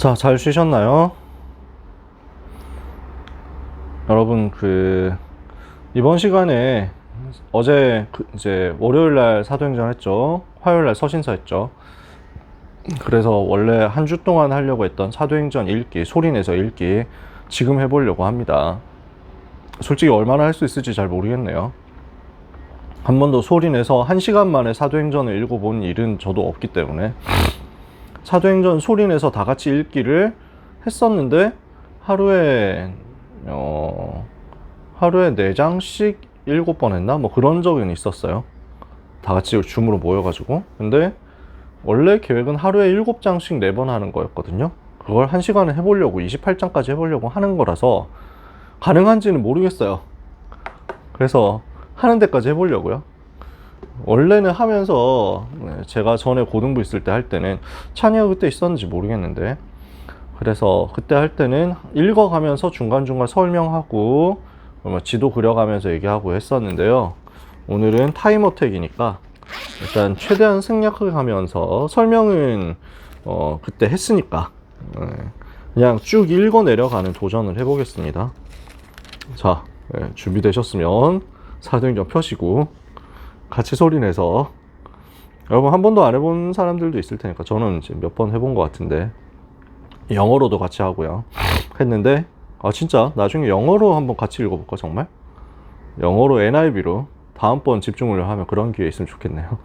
자, 잘 쉬셨나요? 여러분, 이번 시간에 어제 이제 월요일 날 사도행전 했죠. 화요일 날 서신서 했죠. 그래서 원래 한 주 동안 하려고 했던 사도행전 읽기, 소리내서 읽기 지금 해보려고 합니다. 솔직히 얼마나 할 수 있을지 잘 모르겠네요. 한 번도 소리내서 1시간 만에 사도행전을 읽어본 일은 저도 없기 때문에 사도행전 소리내서 다 같이 읽기를 했었는데 하루에 4장씩 7번 했나? 뭐 그런 적은 있었어요. 다 같이 줌으로 모여가지고. 근데 원래 계획은 하루에 7장씩 4번 하는 거였거든요. 그걸 1시간에 해보려고 28장까지 해보려고 하는 거라서 가능한지는 모르겠어요. 그래서 하는 데까지 해보려고요. 원래는 하면서 제가 전에 고등부 있을 때 할 때는 찬이가 그때 있었는지 모르겠는데, 그래서 그때 할 때는 읽어가면서 중간중간 설명하고 지도 그려가면서 얘기하고 했었는데요. 오늘은 타임어택이니까 일단 최대한 생략하게 가면서 설명은 그때 했으니까 그냥 쭉 읽어 내려가는 도전을 해보겠습니다. 자, 준비되셨으면 사도행전 펴시고 같이 소리내서, 여러분 한 번도 안 해본 사람들도 있을 테니까, 저는 이제 몇 번 해본 것 같은데 영어로도 같이 하고요 했는데, 진짜 나중에 영어로 한번 같이 읽어볼까? 정말 영어로 NIV로 다음번 집중을 하면 그런 기회 있으면 좋겠네요.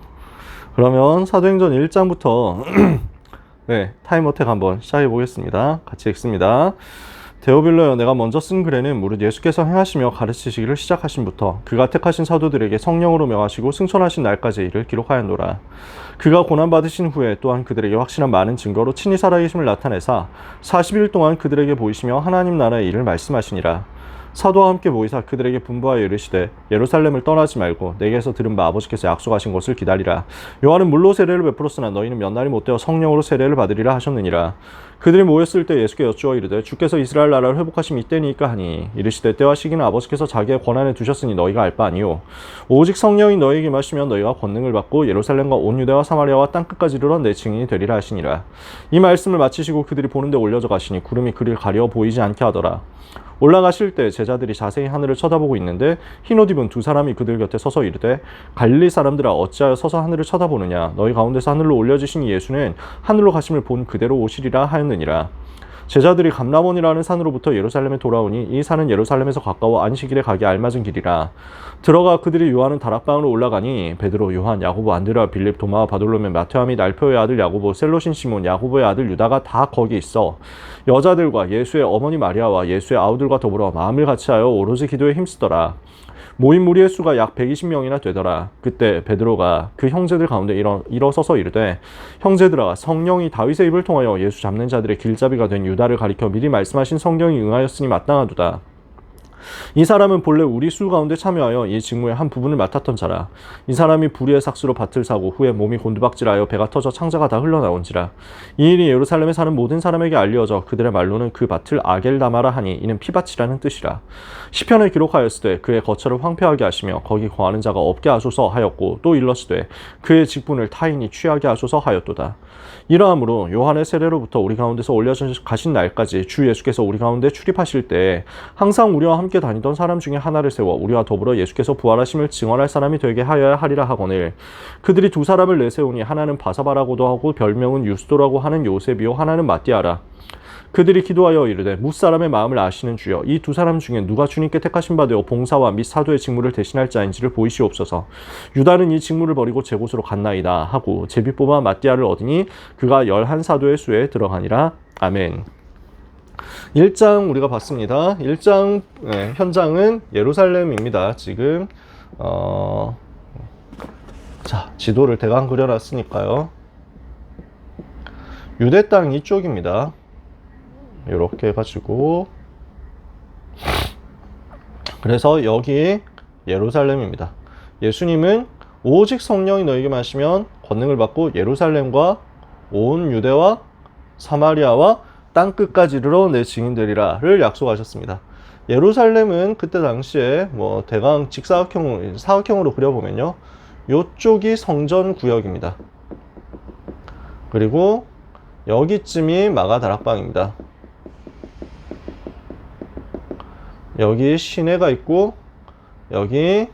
그러면 사도행전 1장부터 네, 타임어택 한번 시작해 보겠습니다. 같이 읽습니다. 데오빌로여, 내가 먼저 쓴 글에는 무릇 예수께서 행하시며 가르치시기를 시작하신부터 그가 택하신 사도들에게 성령으로 명하시고 승천하신 날까지 이를 기록하였노라. 그가 고난받으신 후에 또한 그들에게 확실한 많은 증거로 친히 살아계심을 나타내사 40일 동안 그들에게 보이시며 하나님 나라의 일을 말씀하시니라. 사도와 함께 모이사 그들에게 분부하여 이르시되 예루살렘을 떠나지 말고 내게서 들은 바 아버지께서 약속하신 것을 기다리라. 요한은 물로 세례를 베풀었으나 너희는 몇 날이 못되어 성령으로 세례를 받으리라 하셨느니라. 그들이 모였을 때 예수께 여쭈어 이르되 주께서 이스라엘 나라를 회복하심이 이때니까 하니, 이르시되 때와 시기는 아버지께서 자기의 권한에 두셨으니 너희가 알 바 아니요 오직 성령이 너희에게 임하시면 너희가 권능을 받고 예루살렘과 온 유대와 사마리아와 땅끝까지 이르러 내 증인이 되리라 하시니라. 이 말씀을 마치시고 그들이 보는 데 올려져 가시니 구름이 그를 가려 보이지 않게 하더라. 올라가실 때 제자들이 자세히 하늘을 쳐다보고 있는데 흰 옷 입은 2사람이 그들 곁에 서서 이르되 갈릴리 사람들아, 어찌하여 서서 하늘을 쳐다보느냐? 너희 가운데서 하늘로 올려지신 예수는 하늘로 가심을 본 그대로 오시리라 하였느니라. 제자들이 감람원이라는 산으로부터 예루살렘에 돌아오니 이 산은 예루살렘에서 가까워 안식일에 가기 알맞은 길이라. 들어가 그들이 요한은 다락방으로 올라가니 베드로, 요한, 야고보, 안드레와 빌립, 도마와 바돌로메, 마테와 및 알페오의 아들 야고보, 셀로신 시몬, 야고보의 아들 유다가 다 거기 있어 여자들과 예수의 어머니 마리아와 예수의 아우들과 더불어 마음을 같이하여 오로지 기도에 힘쓰더라. 모인 무리의 수가 약 120명이나 되더라. 그때 베드로가 그 형제들 가운데 일어서서 이르되, 형제들아, 성령이 다윗의 입을 통하여 예수 잡는 자들의 길잡이가 된 유다를 가리켜 미리 말씀하신 성경이 응하였으니 마땅하도다. 이 사람은 본래 우리 수 가운데 참여하여 이 직무의 한 부분을 맡았던 자라. 이 사람이 불의의 삭수로 밭을 사고 후에 몸이 곤두박질하여 배가 터져 창자가 다 흘러나온지라. 이 일이 예루살렘에 사는 모든 사람에게 알려져 그들의 말로는 그 밭을 아겔다마라 하니 이는 피밭이라는 뜻이라. 시편을 기록하였으되 그의 거처를 황폐하게 하시며 거기 거하는 자가 없게 하소서 하였고, 또 일렀으되 그의 직분을 타인이 취하게 하소서 하였도다. 이러함으로 요한의 세례로부터 우리 가운데서 올려져 가신 날까지 주 예수께서 우리 가운데 출입하실 때 항상 우리와 함께 다니던 사람 중에 하나를 세워 우리와 더불어 예수께서 부활하심을 증언할 사람이 되게 하여야 하리라 하거늘, 그들이 2사람을 내세우니 하나는 바사바라고도 하고 별명은 유스도라고 하는 요셉이요 하나는 마띠아라. 그들이 기도하여 이르되, 무사람의 마음을 아시는 주여, 이 2사람 중에 누가 주님께 택하신 바 되어 봉사와 및 사도의 직무를 대신할 자인지를 보이시옵소서. 유다는 이 직무를 버리고 제 곳으로 갔나이다 하고 제비 뽑아 마띠아를 얻으니 그가 11사도의 수에 들어가니라. 아멘. 1장 우리가 봤습니다. 1장 현장은 예루살렘입니다. 지금 자, 지도를 대강 그려놨으니까요. 유대 땅 이쪽입니다. 이렇게 해가지고, 그래서 여기 예루살렘입니다. 예수님은 오직 성령이 너희에게 마시면 권능을 받고 예루살렘과 온 유대와 사마리아와 땅끝까지 이르러 내 증인되리라를 약속하셨습니다. 예루살렘은 그때 당시에 뭐 대강 사각형으로 여기쯤이 마가다락방입니다. 여기 시내가 있고 여기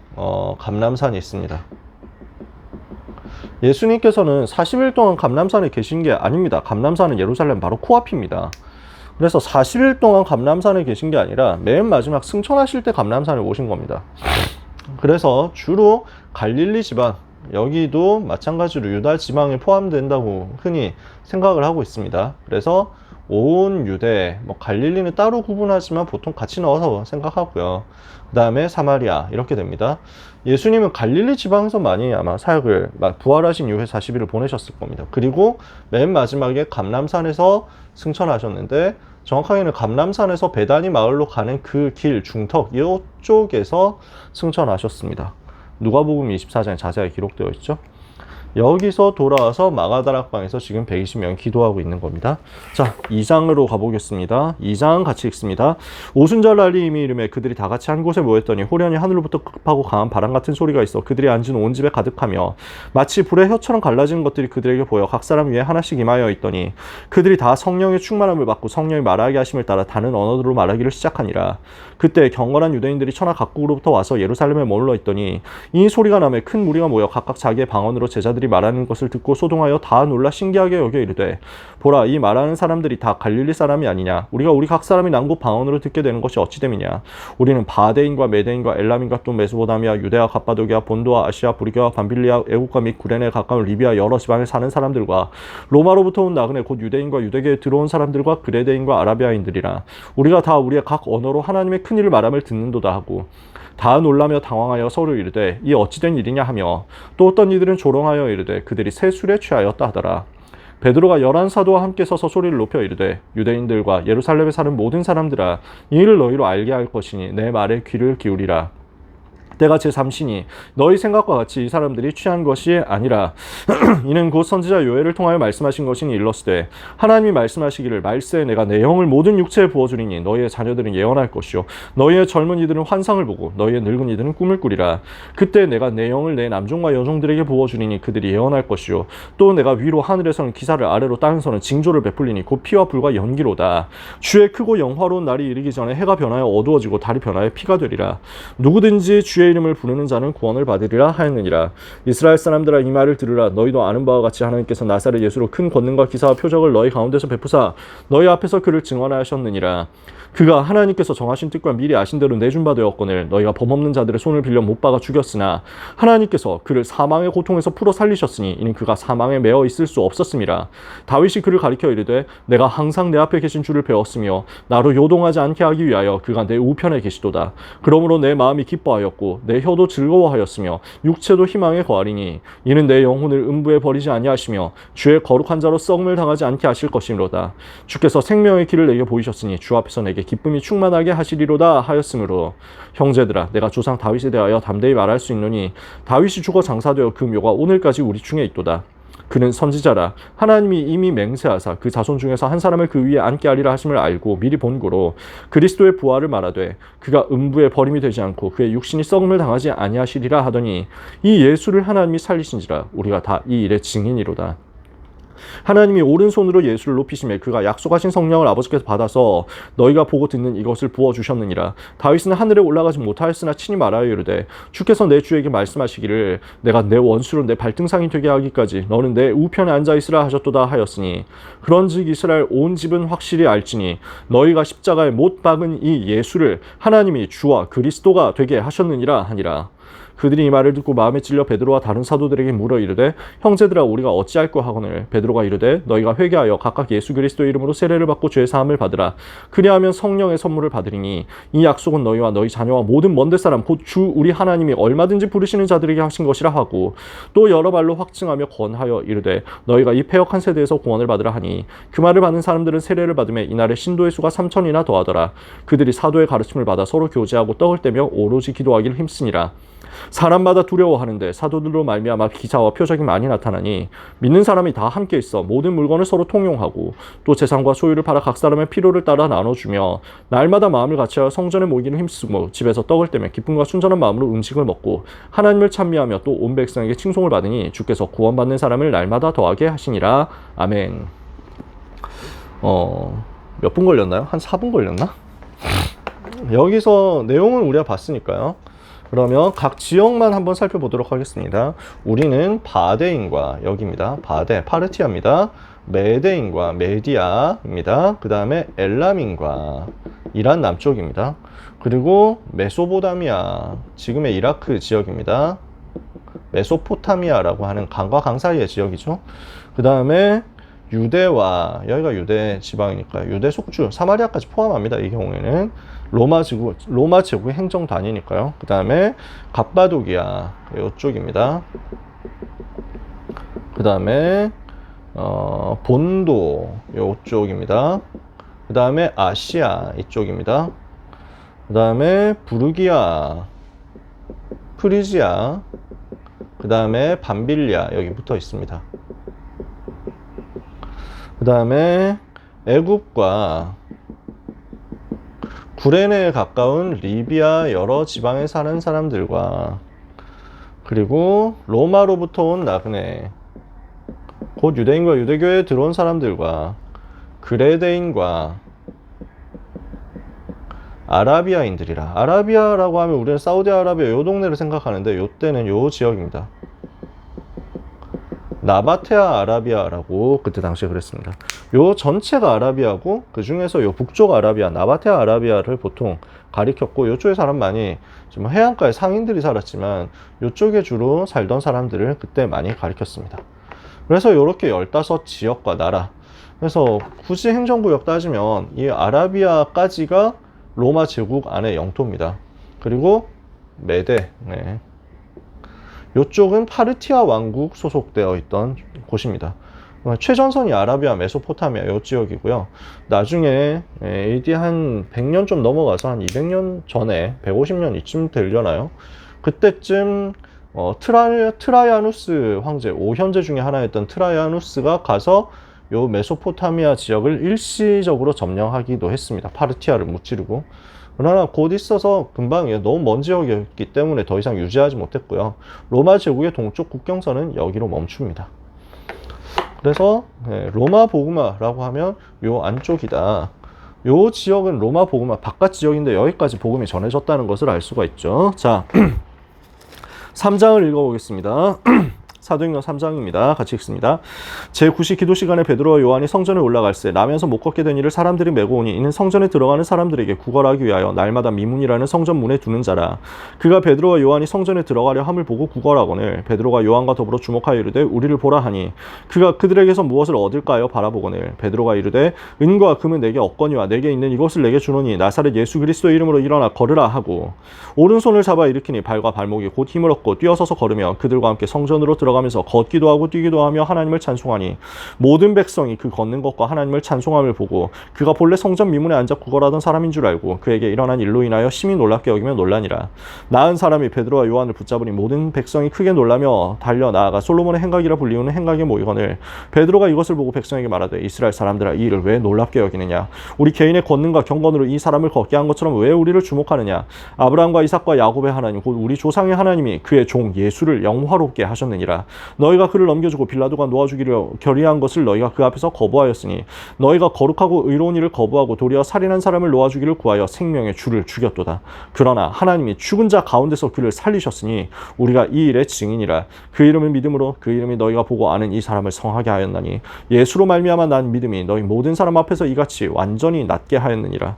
감람산이 있습니다. 예수님께서는 40일 동안 감람산에 계신 게 아닙니다. 감람산은 예루살렘 바로 코앞입니다. 그래서 40일 동안 감람산에 계신 게 아니라 맨 마지막 승천하실 때 감람산에 오신 겁니다. 그래서 주로 갈릴리 지방, 여기도 마찬가지로 유다 지방에 포함된다고 흔히 생각을 하고 있습니다. 그래서 온 유대, 갈릴리는 따로 구분하지만 보통 같이 넣어서 생각하고요. 그 다음에 사마리아 이렇게 됩니다. 예수님은 갈릴리 지방에서 많이 아마 사역을 부활하신 이후에 40일을 보내셨을 겁니다. 그리고 맨 마지막에 감람산에서 승천하셨는데 정확하게는 감람산에서 베다니 마을로 가는 그 길 중턱 이쪽에서 승천하셨습니다. 누가복음 24장에 자세하게 기록되어 있죠. 여기서 돌아와서 마가다락방에서 지금 120명이 기도하고 있는 겁니다. 자, 2장으로 가보겠습니다. 2장 같이 읽습니다. 오순절 날이 이미 이름에 그들이 다 같이 한 곳에 모였더니 호련히 하늘로부터 급하고 강한 바람 같은 소리가 있어 그들이 앉은 온 집에 가득하며 마치 불의 혀처럼 갈라지는 것들이 그들에게 보여 각 사람 위에 하나씩 임하여 있더니 그들이 다 성령의 충만함을 받고 성령이 말하게 하심을 따라 다른 언어들로 말하기를 시작하니라. 그때 경건한 유대인들이 천하 각국으로부터 와서 예루살렘에 머물러 있더니 이 소리가 나매 큰 무리가 모여 각각 자기의 방언으로 제자들이 말하는 것을 듣고 소동하여 다 놀라 신기하게 여겨 이르되 보라 이 말하는 사람들이 다 갈릴리 사람이 아니냐. 우리가 우리 각 사람이 난 곳 방언으로 듣게 되는 것이 어찌 됨이냐. 우리는 바데인과 메데인과 엘람인과 또 메소포타미아 유대아 갑바도기아 본도와 아시아 부리게와 밤빌리아 애국과 및 구레네에 가까운 리비아 여러 지방에 사는 사람들과 로마로부터 온 나그네 곧 유대인과 유대계에 들어온 사람들과 그레데인과 아라비아인들이라. 우리가 다 우리의 각 언어로 하나님의 큰 일을 말함을 듣는도다 하고 다 놀라며 당황하여 서로 이르되 이 어찌된 일이냐 하며 또 어떤 이들은 조롱하여 이르되 그들이 새 술에 취하였다 하더라. 베드로가 11사도와 함께 서서 소리를 높여 이르되 유대인들과 예루살렘에 사는 모든 사람들아 이 일을 너희로 알게 할 것이니 내 말에 귀를 기울이라. 때가 제3시니 너희 생각과 같이 이 사람들이 취한 것이 아니라 이는 곧 선지자 요엘을 통하여 말씀하신 것이니 일러스되 하나님이 말씀하시기를 말세에 내가 내 영을 모든 육체에 부어주리니 너희의 자녀들은 예언할 것이요 너희의 젊은이들은 환상을 보고 너희의 늙은이들은 꿈을 꾸리라. 그때 내가 내 영을 내 남종과 여종들에게 부어주리니 그들이 예언할 것이요 또 내가 위로 하늘에서는 기사를 아래로 땅에서는 징조를 베풀리니 곧 피와 불과 연기로다. 주의 크고 영화로운 날이 이르기 전에 해가 변하여 어두워지고 달이 변하여 피가 되리라. 누구든지 주의 이름을 부르는 자는 구원을 받으리라 하였느니라. 이스라엘 사람들아 이 말을 들으라. 너희도 아는 바와 같이 하나님께서 나사렛 예수로 큰 권능과 기사와 표적을 너희 가운데서 베푸사 너희 앞에서 그를 증언하셨느니라. 그가 하나님께서 정하신 뜻과 미리 아신 대로 내준 바 되었거늘 너희가 범없는 자들의 손을 빌려 못 박아 죽였으나 하나님께서 그를 사망의 고통에서 풀어 살리셨으니 이는 그가 사망에 매어 있을 수 없었음이라. 다윗이 그를 가리켜 이르되 내가 항상 내 앞에 계신 주를 배웠으며 나로 요동하지 않게 하기 위하여 그가 내 우편에 계시도다. 그러므로 내 마음이 기뻐하였고 내 혀도 즐거워하였으며 육체도 희망에 거하리니 이는 내 영혼을 음부에 버리지 아니하시며 주의 거룩한 자로 썩음을 당하지 않게 하실 것이로다. 주께서 생명의 길을 내게 보이셨으니 주 앞에서 내게 기쁨이 충만하게 하시리로다 하였으므로 형제들아 내가 조상 다윗에 대하여 담대히 말할 수 있노니 다윗이 죽어 장사되어 그 묘가 오늘까지 우리 중에 있도다. 그는 선지자라 하나님이 이미 맹세하사 그 자손 중에서 한 사람을 그 위에 앉게 하리라 하심을 알고 미리 본고로 그리스도의 부활을 말하되 그가 음부에 버림이 되지 않고 그의 육신이 썩음을 당하지 아니하시리라 하더니 이 예수를 하나님이 살리신지라 우리가 다 이 일의 증인이로다. 하나님이 오른손으로 예수를 높이심에 그가 약속하신 성령을 아버지께서 받아서 너희가 보고 듣는 이것을 부어주셨느니라. 다윗은 하늘에 올라가지 못하였으나 친히 말하여 이르되 주께서 내 주에게 말씀하시기를 내가 내 원수로 내 발등상이 되게 하기까지 너는 내 우편에 앉아있으라 하셨도다 하였으니 그런즉 이스라엘 온 집은 확실히 알지니 너희가 십자가에 못 박은 이 예수를 하나님이 주와 그리스도가 되게 하셨느니라 하니라. 그들이 이 말을 듣고 마음에 찔려 베드로와 다른 사도들에게 물어 이르되 형제들아 우리가 어찌할꼬 하거늘 베드로가 이르되 너희가 회개하여 각각 예수 그리스도의 이름으로 세례를 받고 죄 사함을 받으라. 그리하면 성령의 선물을 받으리니 이 약속은 너희와 너희 자녀와 모든 먼데 사람 곧 주 우리 하나님이 얼마든지 부르시는 자들에게 하신 것이라 하고 또 여러 말로 확증하며 권하여 이르되 너희가 이 패역한 세대에서 구원을 받으라 하니 그 말을 받은 사람들은 세례를 받으며 이날에 신도의 수가 3,000이나 더하더라. 그들이 사도의 가르침을 받아 서로 교제하고 떡을 떼며 오로지 기도하기를 힘쓰니라. 사람마다 두려워하는데 사도들로 말미암아 기사와 표적이 많이 나타나니 믿는 사람이 다 함께 있어 모든 물건을 서로 통용하고 또 재산과 소유를 팔아 각 사람의 필요를 따라 나눠주며 날마다 마음을 같이하여 성전에 모이기는 힘쓰고 집에서 떡을 떼며 기쁨과 순전한 마음으로 음식을 먹고 하나님을 찬미하며 또 온 백성에게 칭송을 받으니 주께서 구원받는 사람을 날마다 더하게 하시니라. 아멘. 몇 분 걸렸나요? 한 4분 걸렸나? 여기서 내용은 우리가 봤으니까요. 그러면 각 지역만 한번 살펴보도록 하겠습니다. 우리는 바데인과 여기입니다. 바데, 파르티아입니다. 메데인과 메디아입니다. 그 다음에 엘람인과 이란 남쪽입니다. 그리고 메소포타미아, 지금의 이라크 지역입니다. 메소포타미아라고 하는 강과 강 사이의 지역이죠. 그 다음에 유대와, 여기가 유대 지방이니까 유대 속주, 사마리아까지 포함합니다. 이 경우에는 로마 제국의 행정 단위니까요. 그 다음에 갑바도기아, 이쪽입니다. 그 다음에 본도, 이쪽입니다. 그 다음에 아시아, 이쪽입니다. 그 다음에 부르기아, 프리지아, 그 다음에 밤빌리아, 여기 붙어 있습니다. 그 다음에 애굽과 구레네에 가까운 리비아 여러 지방에 사는 사람들과, 그리고 로마로부터 온 나그네, 곧 유대인과 유대교에 들어온 사람들과, 그레데인과 아라비아인들이라. 아라비아라고 하면 우리는 사우디아라비아 요 동네를 생각하는데 요때는 요 지역입니다. 나바테아 아라비아라고 그때 당시에 그랬습니다. 요 전체가 아라비아고 그 중에서 요 북쪽 아라비아, 나바테아 아라비아를 보통 가리켰고, 요쪽에 사람 많이 좀 해안가에 상인들이 살았지만 요쪽에 주로 살던 사람들을 그때 많이 가리켰습니다. 그래서 이렇게 15지역과 나라, 그래서 굳이 행정구역 따지면 이 아라비아까지가 로마 제국 안의 영토입니다. 그리고 메데, 네. 이쪽은 파르티아 왕국 소속되어 있던 곳입니다. 최전선이 아라비아, 메소포타미아 이 지역이고요. 나중에 AD 한 100년 좀 넘어가서 한 200년 전에 150년 이쯤 되려나요? 그때쯤 트라이아누스 황제, 5현제 중에 하나였던 트라이아누스가 가서 요 메소포타미아 지역을 일시적으로 점령하기도 했습니다. 파르티아를 무찌르고. 그러나 곧 있어서 금방 너무 먼 지역이었기 때문에 더 이상 유지하지 못했고요. 로마 제국의 동쪽 국경선은 여기로 멈춥니다. 그래서 로마 복음화라고 하면 요 안쪽이다. 요 지역은 로마 복음화 바깥 지역인데 여기까지 복음이 전해졌다는 것을 알 수가 있죠. 자, 3장을 읽어보겠습니다. 사도행전 3장입니다. 같이 읽습니다. 제9시 기도 시간에 베드로와 요한이 성전에 올라갈새 나면서 못 걷게 된 이를 사람들이 메고 오니 이는 성전에 들어가는 사람들에게 구걸하기 위하여 날마다 미문이라는 성전 문에 두는 자라. 그가 베드로와 요한이 성전에 들어가려 함을 보고 구걸하거늘 베드로가 요한과 더불어 주목하여 이르되 우리를 보라 하니 그가 그들에게서 무엇을 얻을까요 바라보거늘 베드로가 이르되 은과 금은 내게 없거니와 내게 있는 이것을 내게 주노니 나사렛 예수 그리스도의 이름으로 일어나 걸으라 하고 오른손을 잡아 일으키니 발과 발목이 곧 힘을 얻고 뛰어서서 걸으며 그들과 함께 성전으로 들어가면서 걷기도 하고 뛰기도 하며 하나님을 찬송하니 모든 백성이 그 걷는 것과 하나님을 찬송함을 보고 그가 본래 성전 미문에 앉아 구걸하던 사람인 줄 알고 그에게 일어난 일로 인하여 심히 놀랍게 여기며 놀라니라. 나은 사람이 베드로와 요한을 붙잡으니 모든 백성이 크게 놀라며 달려 나아가 솔로몬의 행각이라 불리우는 행각에 모이거늘 베드로가 이것을 보고 백성에게 말하되 이스라엘 사람들아 이 일을 왜 놀랍게 여기느냐. 우리 개인의 권능과 경건으로 이 사람을 걷게 한 것처럼 왜 우리를 주목하느냐. 아브라함과 이삭과 야곱의 하나님 곧 우리 조상의 하나님이 그의 종 예수를 영화롭게 하셨느니라. 너희가 그를 넘겨주고 빌라도가 놓아주기를 결의한 것을 너희가 그 앞에서 거부하였으니 너희가 거룩하고 의로운 일을 거부하고 도리어 살인한 사람을 놓아주기를 구하여 생명의 주를 죽였도다. 그러나 하나님이 죽은 자 가운데서 그를 살리셨으니 우리가 이 일의 증인이라. 그 이름을 믿음으로 그 이름이 너희가 보고 아는 이 사람을 성하게 하였나니 예수로 말미암아 난 믿음이 너희 모든 사람 앞에서 이같이 완전히 낫게 하였느니라.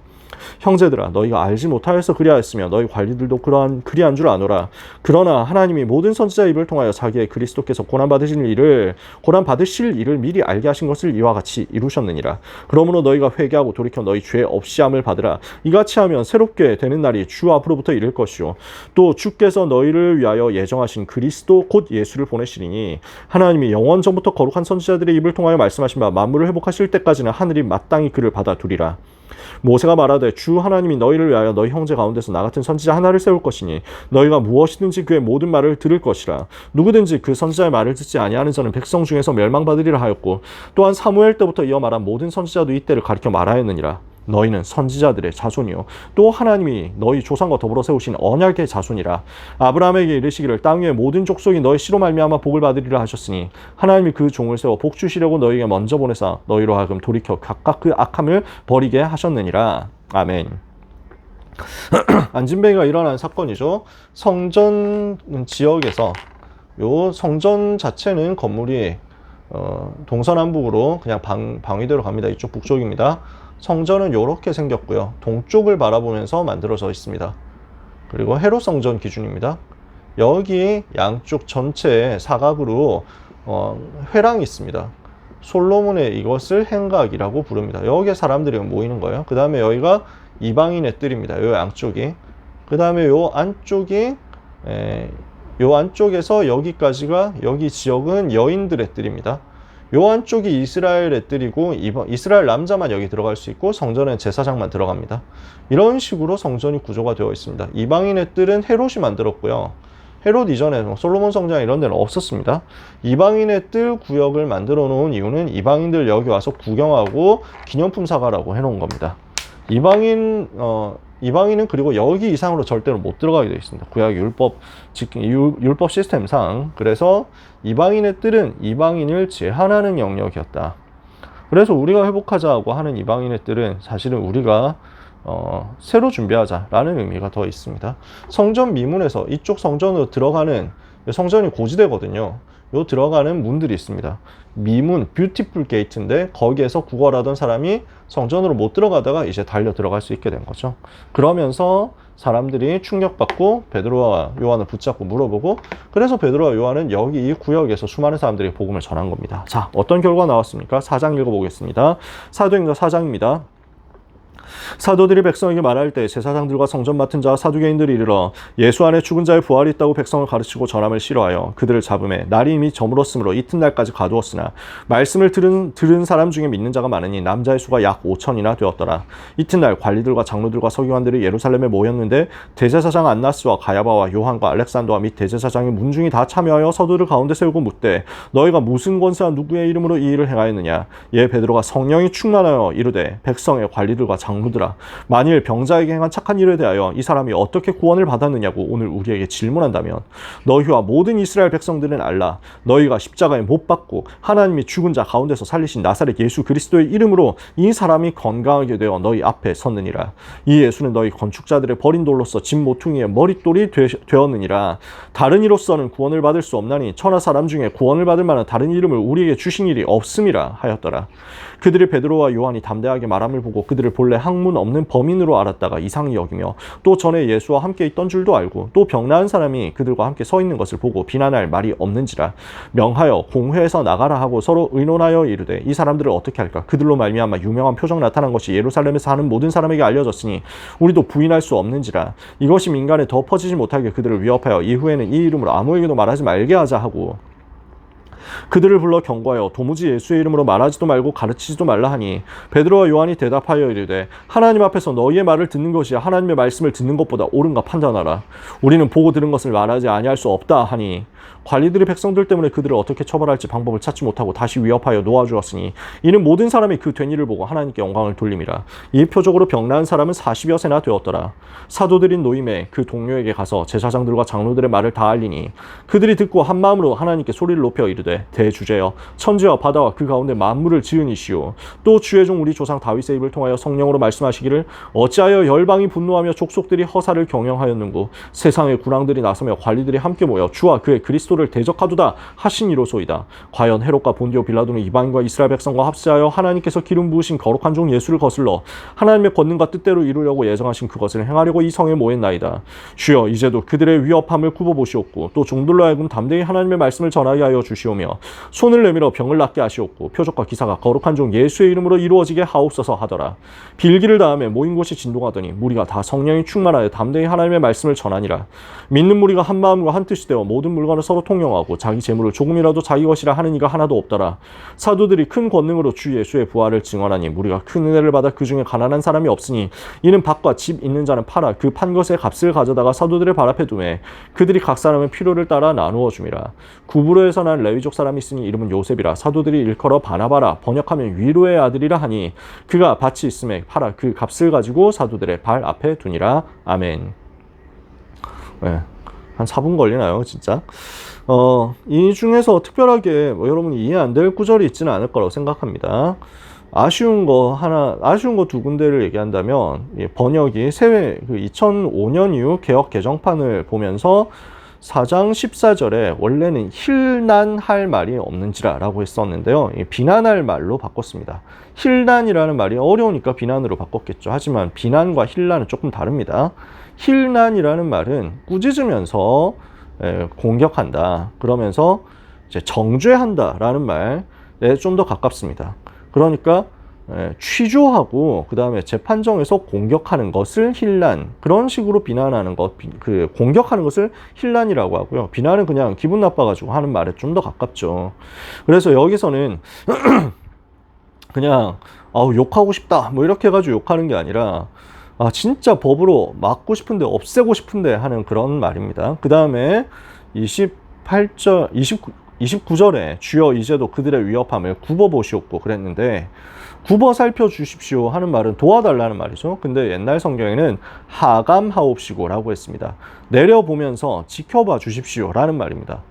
형제들아 너희가 알지 못하여서 그리하였으며 너희 관리들도 그리한 줄 아노라. 그러나 하나님이 모든 선지자 입을 통하여 자기의 그리스도께서 고난 받으실 일을 미리 알게 하신 것을 이와 같이 이루셨느니라. 그러므로 너희가 회개하고 돌이켜 너희 죄 없이 함을 받으라. 이같이 하면 새롭게 되는 날이 주 앞으로부터 이를 것이요 또 주께서 너희를 위하여 예정하신 그리스도 곧 예수를 보내시리니 하나님이 영원 전부터 거룩한 선지자들의 입을 통하여 말씀하신 바 만물을 회복하실 때까지는 하늘이 마땅히 그를 받아두리라. 모세가 말하되 주 하나님이 너희를 위하여 너희 형제 가운데서 나 같은 선지자 하나를 세울 것이니 너희가 무엇이든지 그의 모든 말을 들을 것이라. 누구든지 그 선지자의 말을 듣지 아니하는 자는 백성 중에서 멸망받으리라 하였고 또한 사무엘 때부터 이어 말한 모든 선지자도 이때를 가리켜 말하였느니라. 너희는 선지자들의 자손이요 또 하나님이 너희 조상과 더불어 세우신 언약의 자손이라. 아브라함에게 이르시기를 땅 위의 모든 족속이 너희 씨로 말미암아 복을 받으리라 하셨으니 하나님이 그 종을 세워 복 주시려고 너희에게 먼저 보내사 너희로 하여금 돌이켜 각각 그 악함을 버리게 하셨느니라. 아멘. 안진뱅이가 일어난 사건이죠. 성전 지역에서 요 성전 자체는 건물이 동서남북으로 그냥 방위대로 갑니다. 이쪽 북쪽입니다. 성전은 이렇게 생겼고요. 동쪽을 바라보면서 만들어져 있습니다. 그리고 헤롯 성전 기준입니다. 여기 양쪽 전체에 사각으로 회랑이 있습니다. 솔로몬의 이것을 행각이라고 부릅니다. 여기에 사람들이 모이는 거예요. 그 다음에 여기가 이방인의 뜰입니다. 요 양쪽이. 그 다음에 요 안쪽에서 여기까지가, 여기 지역은 여인들의 뜰입니다. 요 안쪽이 이스라엘의 뜰이고 이스라엘 남자만 여기 들어갈 수 있고 성전엔 제사장만 들어갑니다. 이런 식으로 성전이 구조가 되어 있습니다. 이방인의 뜰은 헤롯이 만들었고요. 헤롯 이전에 솔로몬 성전 이런 데는 없었습니다. 이방인의 뜰 구역을 만들어 놓은 이유는 이방인들 여기 와서 구경하고 기념품 사가라고 해놓은 겁니다. 이방인은 그리고 여기 이상으로 절대로 못 들어가게 되어 있습니다. 구약 율법 시스템상. 그래서 이방인의 뜰은 이방인을 제한하는 영역이었다. 그래서 우리가 회복하자고 하는 이방인의 뜰은 사실은 우리가 새로 준비하자라는 의미가 더 있습니다. 성전 미문에서 이쪽 성전으로 들어가는, 성전이 고지대거든요. 요 들어가는 문들이 있습니다. 미문, 뷰티풀 게이트인데 거기에서 구걸하던 사람이 성전으로 못 들어가다가 이제 달려 들어갈 수 있게 된 거죠. 그러면서 사람들이 충격받고 베드로와 요한을 붙잡고 물어보고, 그래서 베드로와 요한은 여기 이 구역에서 수많은 사람들이 복음을 전한 겁니다. 자, 어떤 결과 나왔습니까? 4장 읽어보겠습니다. 사도행전 4장입니다. 사도들이 백성에게 말할 때 제사장들과 성전 맡은 자와 사두개인들이 이르러 예수 안에 죽은 자의 부활이 있다고 백성을 가르치고 전함을 싫어하여 그들을 잡음에 날이 이미 저물었으므로 이튿날까지 가두었으나 말씀을 들은 사람 중에 믿는 자가 많으니 남자의 수가 약 5천이나 되었더라. 이튿날 관리들과 장로들과 서기관들이 예루살렘에 모였는데 대제사장 안나스와 가야바와 요한과 알렉산더와 및 대제사장의 문중이 다 참여하여 서도를 가운데 세우고 묻되 너희가 무슨 권세와 누구의 이름으로 이 일을 행하였느냐. 이에 베드로가 성령이 충만하여 이르되 백성의 관리들과 장로들아, 만일 병자에게 행한 착한 일에 대하여 이 사람이 어떻게 구원을 받았느냐고 오늘 우리에게 질문한다면 너희와 모든 이스라엘 백성들은 알라. 너희가 십자가에 못 박고 하나님이 죽은 자 가운데서 살리신 나사렛 예수 그리스도의 이름으로 이 사람이 건강하게 되어 너희 앞에 섰느니라. 이 예수는 너희 건축자들의 버린 돌로서 집 모퉁이의 머릿돌이 되었느니라. 다른 이로서는 구원을 받을 수 없나니 천하 사람 중에 구원을 받을 만한 다른 이름을 우리에게 주신 일이 없음이라 하였더라. 그들이 베드로와 요한이 담대하게 말함을 보고 그들을 본래 학문 없는 범인으로 알았다가 이상히 여기며 또 전에 예수와 함께 있던 줄도 알고 또 병나은 사람이 그들과 함께 서 있는 것을 보고 비난할 말이 없는지라 명하여 공회에서 나가라 하고 서로 의논하여 이르되 이 사람들을 어떻게 할까. 그들로 말미암아 유명한 표적 나타난 것이 예루살렘에서 사는 모든 사람에게 알려졌으니 우리도 부인할 수 없는지라. 이것이 민간에 더 퍼지지 못하게 그들을 위협하여 이후에는 이 이름으로 아무에게도 말하지 말게 하자 하고 그들을 불러 경고하여 도무지 예수의 이름으로 말하지도 말고 가르치지도 말라 하니 베드로와 요한이 대답하여 이르되 하나님 앞에서 너희의 말을 듣는 것이 하나님의 말씀을 듣는 것보다 옳은가 판단하라. 우리는 보고 들은 것을 말하지 아니할 수 없다 하니 관리들이 백성들 때문에 그들을 어떻게 처벌할지 방법을 찾지 못하고 다시 위협하여 놓아주었으니 이는 모든 사람이 그 된 일을 보고 하나님께 영광을 돌림이라. 이 표적으로 병나은 사람은 40여 세나 되었더라. 사도들인 노임에 그 동료에게 가서 제사장들과 장로들의 말을 다 알리니 그들이 듣고 한 마음으로 하나님께 소리를 높여 이르되 대주제여 천지와 바다와 그 가운데 만물을 지은 이시오 또 주의 종 우리 조상 다윗의 입을 통하여 성령으로 말씀하시기를 어찌하여 열방이 분노하며 족속들이 허사를 경영하였는고 세상의 군왕들이 나서며 관리들이 함께 모여 주와 그의 그리스도를 대적하도다 하시니로소이다. 과연 헤롯과 본디오 빌라도는 이방인과 이스라엘 백성과 합세하여 하나님께서 기름 부으신 거룩한 종 예수를 거슬러 하나님의 권능과 뜻대로 이루려고 예정하신 그것을 행하려고 이 성에 모였나이다. 주여 이제도 그들의 위협함을 굽어보시옵고 또 종들로 하여금 담대히 하나님의 말씀을 전하게 하여 주시오며 손을 내밀어 병을 낫게 하시옵고 표적과 기사가 거룩한 종 예수의 이름으로 이루어지게 하옵소서 하더라. 빌기를 다음에 모인 곳이 진동하더니 무리가 다 성령이 충만하여 담대히 하나님의 말씀을 전하니라. 믿는 무리가 한 마음과 한 뜻이 되어 모든 물건을 서로 통용하고 자기 재물을 조금이라도 자기 것이라 하는 이가 하나도 없더라. 사도들이 큰 권능으로 주 예수의 부활을 증언하니 무리가 큰 은혜를 받아 그 중에 가난한 사람이 없으니 이는 밭과 집 있는 자는 팔아 그 판 것의 값을 가져다가 사도들의 발 앞에 두매 그들이 각 사람의 필요를 따라 나누어 줌이라. 구브로에서 난 레위족 사람이 있으니 이름은 요셉이라. 사도들이 일컬어 바나바라, 번역하면 위로의 아들이라 하니 그가 밭이 있음에 팔아 그 값을 가지고 사도들의 발 앞에 두니라. 아멘. 네, 한 4분 걸리나요 진짜? 이 중에서 특별하게 뭐 여러분이 이해 안 될 구절이 있지는 않을 거라고 생각합니다. 아쉬운 거 두 군데를 얘기한다면, 번역이 2005년 이후 개역 개정판을 보면서 4장 14절에 원래는 힐난할 말이 없는지라 라고 했었는데요. 비난할 말로 바꿨습니다. 힐난이라는 말이 어려우니까 비난으로 바꿨겠죠. 하지만 비난과 힐난은 조금 다릅니다. 힐난이라는 말은 꾸짖으면서 공격한다, 그러면서 이제 정죄한다 라는 말에 좀 더 가깝습니다. 그러니까 취조하고 그 다음에 재판정에서 공격하는 것을 힐난, 그런 식으로 비난하는 것, 공격하는 것을 힐난이라고 하고요. 비난은 그냥 기분 나빠가지고 하는 말에 좀 더 가깝죠. 그래서 여기서는 그냥 욕하고 싶다 뭐 이렇게 해가지고 욕하는 게 아니라 진짜 법으로 막고 싶은데, 없애고 싶은데 하는 그런 말입니다. 그 다음에 29절에 주여 이제도 그들의 위협함을 굽어보시옵고 그랬는데, 굽어 살펴주십시오 하는 말은 도와달라는 말이죠. 근데 옛날 성경에는 하감하옵시고 라고 했습니다. 내려보면서 지켜봐 주십시오 라는 말입니다.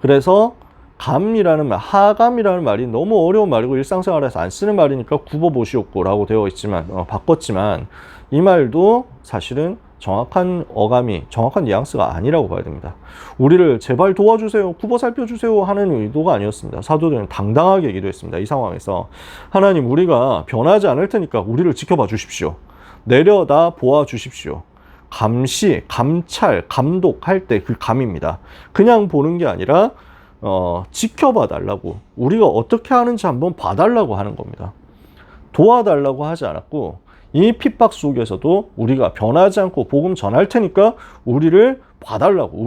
그래서 감이라는 말, 하감이라는 말이 너무 어려운 말이고 일상생활에서 안 쓰는 말이니까 굽어보시옵고 라고 되어 있지만, 바꿨지만 이 말도 사실은 정확한 어감이, 정확한 뉘앙스가 아니라고 봐야 됩니다. 우리를 제발 도와주세요, 굽어 살펴주세요 하는 의도가 아니었습니다. 사도들은 당당하게 기도했습니다. 이 상황에서 하나님, 우리가 변하지 않을 테니까 우리를 지켜봐 주십시오. 내려다 보아 주십시오. 감시, 감찰, 감독할 때 그 감입니다. 그냥 보는 게 아니라 지켜봐 달라고, 우리가 어떻게 하는지 한번 봐달라고 하는 겁니다. 도와달라고 하지 않았고, 이 핍박 속에서도 우리가 변하지 않고 복음 전할 테니까 우리를 봐달라고,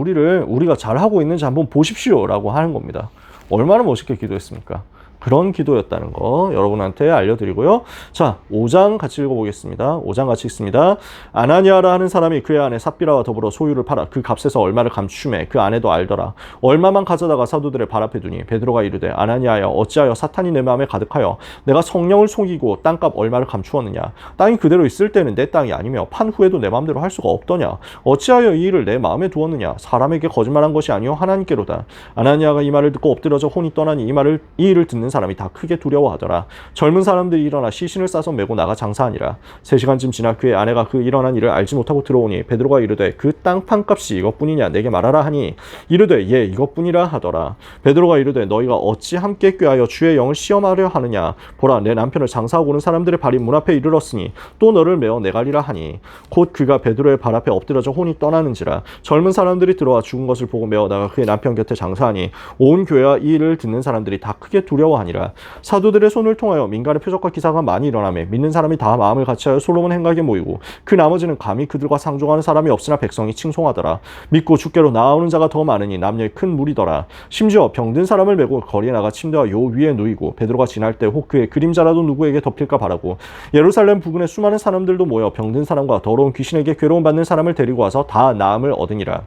우리가 잘하고 있는지 한번 보십시오 라고 하는 겁니다. 얼마나 멋있게 기도했습니까? 그런 기도였다는 거 여러분한테 알려드리고요. 자, 5장 같이 읽어보겠습니다. 5장 같이 읽습니다. 아나니아라 하는 사람이 그의 아내 삽비라와 더불어 소유를 팔아 그 값에서 얼마를 감추매 그 아내도 알더라. 얼마만 가져다가 사도들의 발 앞에 두니 베드로가 이르되 아나니아여, 어찌하여 사탄이 내 마음에 가득하여 내가 성령을 속이고 땅값 얼마를 감추었느냐. 땅이 그대로 있을 때는 내 땅이 아니며 판 후에도 내 마음대로 할 수가 없더냐. 어찌하여 이 일을 내 마음에 두었느냐. 사람에게 거짓말한 것이 아니요 하나님께로다. 아나니아가 이 말을 듣고 엎드려져 혼이 떠나니 이 일을 듣는 사람이 다 크게 두려워하더라. 젊은 사람들이 일어나 시신을 싸서 메고 나가 장사하니라. 3시간쯤 지나 그의 아내가 그 일어난 일을 알지 못하고 들어오니 베드로가 이르되 그 땅 판값이 이것뿐이냐 내게 말하라 하니 이르되 예 이것뿐이라 하더라. 베드로가 이르되 너희가 어찌 함께 꾀하여 주의 영을 시험하려 하느냐. 보라, 내 남편을 장사하고 오는 사람들의 발이 문 앞에 이르렀으니 또 너를 메어 내가리라 하니 곧 그가 베드로의 발 앞에 엎드려져 혼이 떠나는지라. 젊은 사람들이 들어와 죽은 것을 보고 메어 나가 그의 남편 곁에 장사하니 온 교회와 이 일을 듣는 사람들이 다 크게 두려워하니라. 사도들의 손을 통하여 민간의 표적과 기사가 많이 일어나며 믿는 사람이 다 마음을 같이하여 솔로몬 행각에 모이고 그 나머지는 감히 그들과 상종하는 사람이 없으나 백성이 칭송하더라. 믿고 주께로 나아오는 자가 더 많으니 남녀의 큰 무리더라. 심지어 병든 사람을 메고 거리에 나가 침대와 요 위에 누이고 베드로가 지날 때 혹 그의 그림자라도 누구에게 덮일까 바라고 예루살렘 부근에 수많은 사람들도 모여 병든 사람과 더러운 귀신에게 괴로움 받는 사람을 데리고 와서 다 나음을 얻으니라.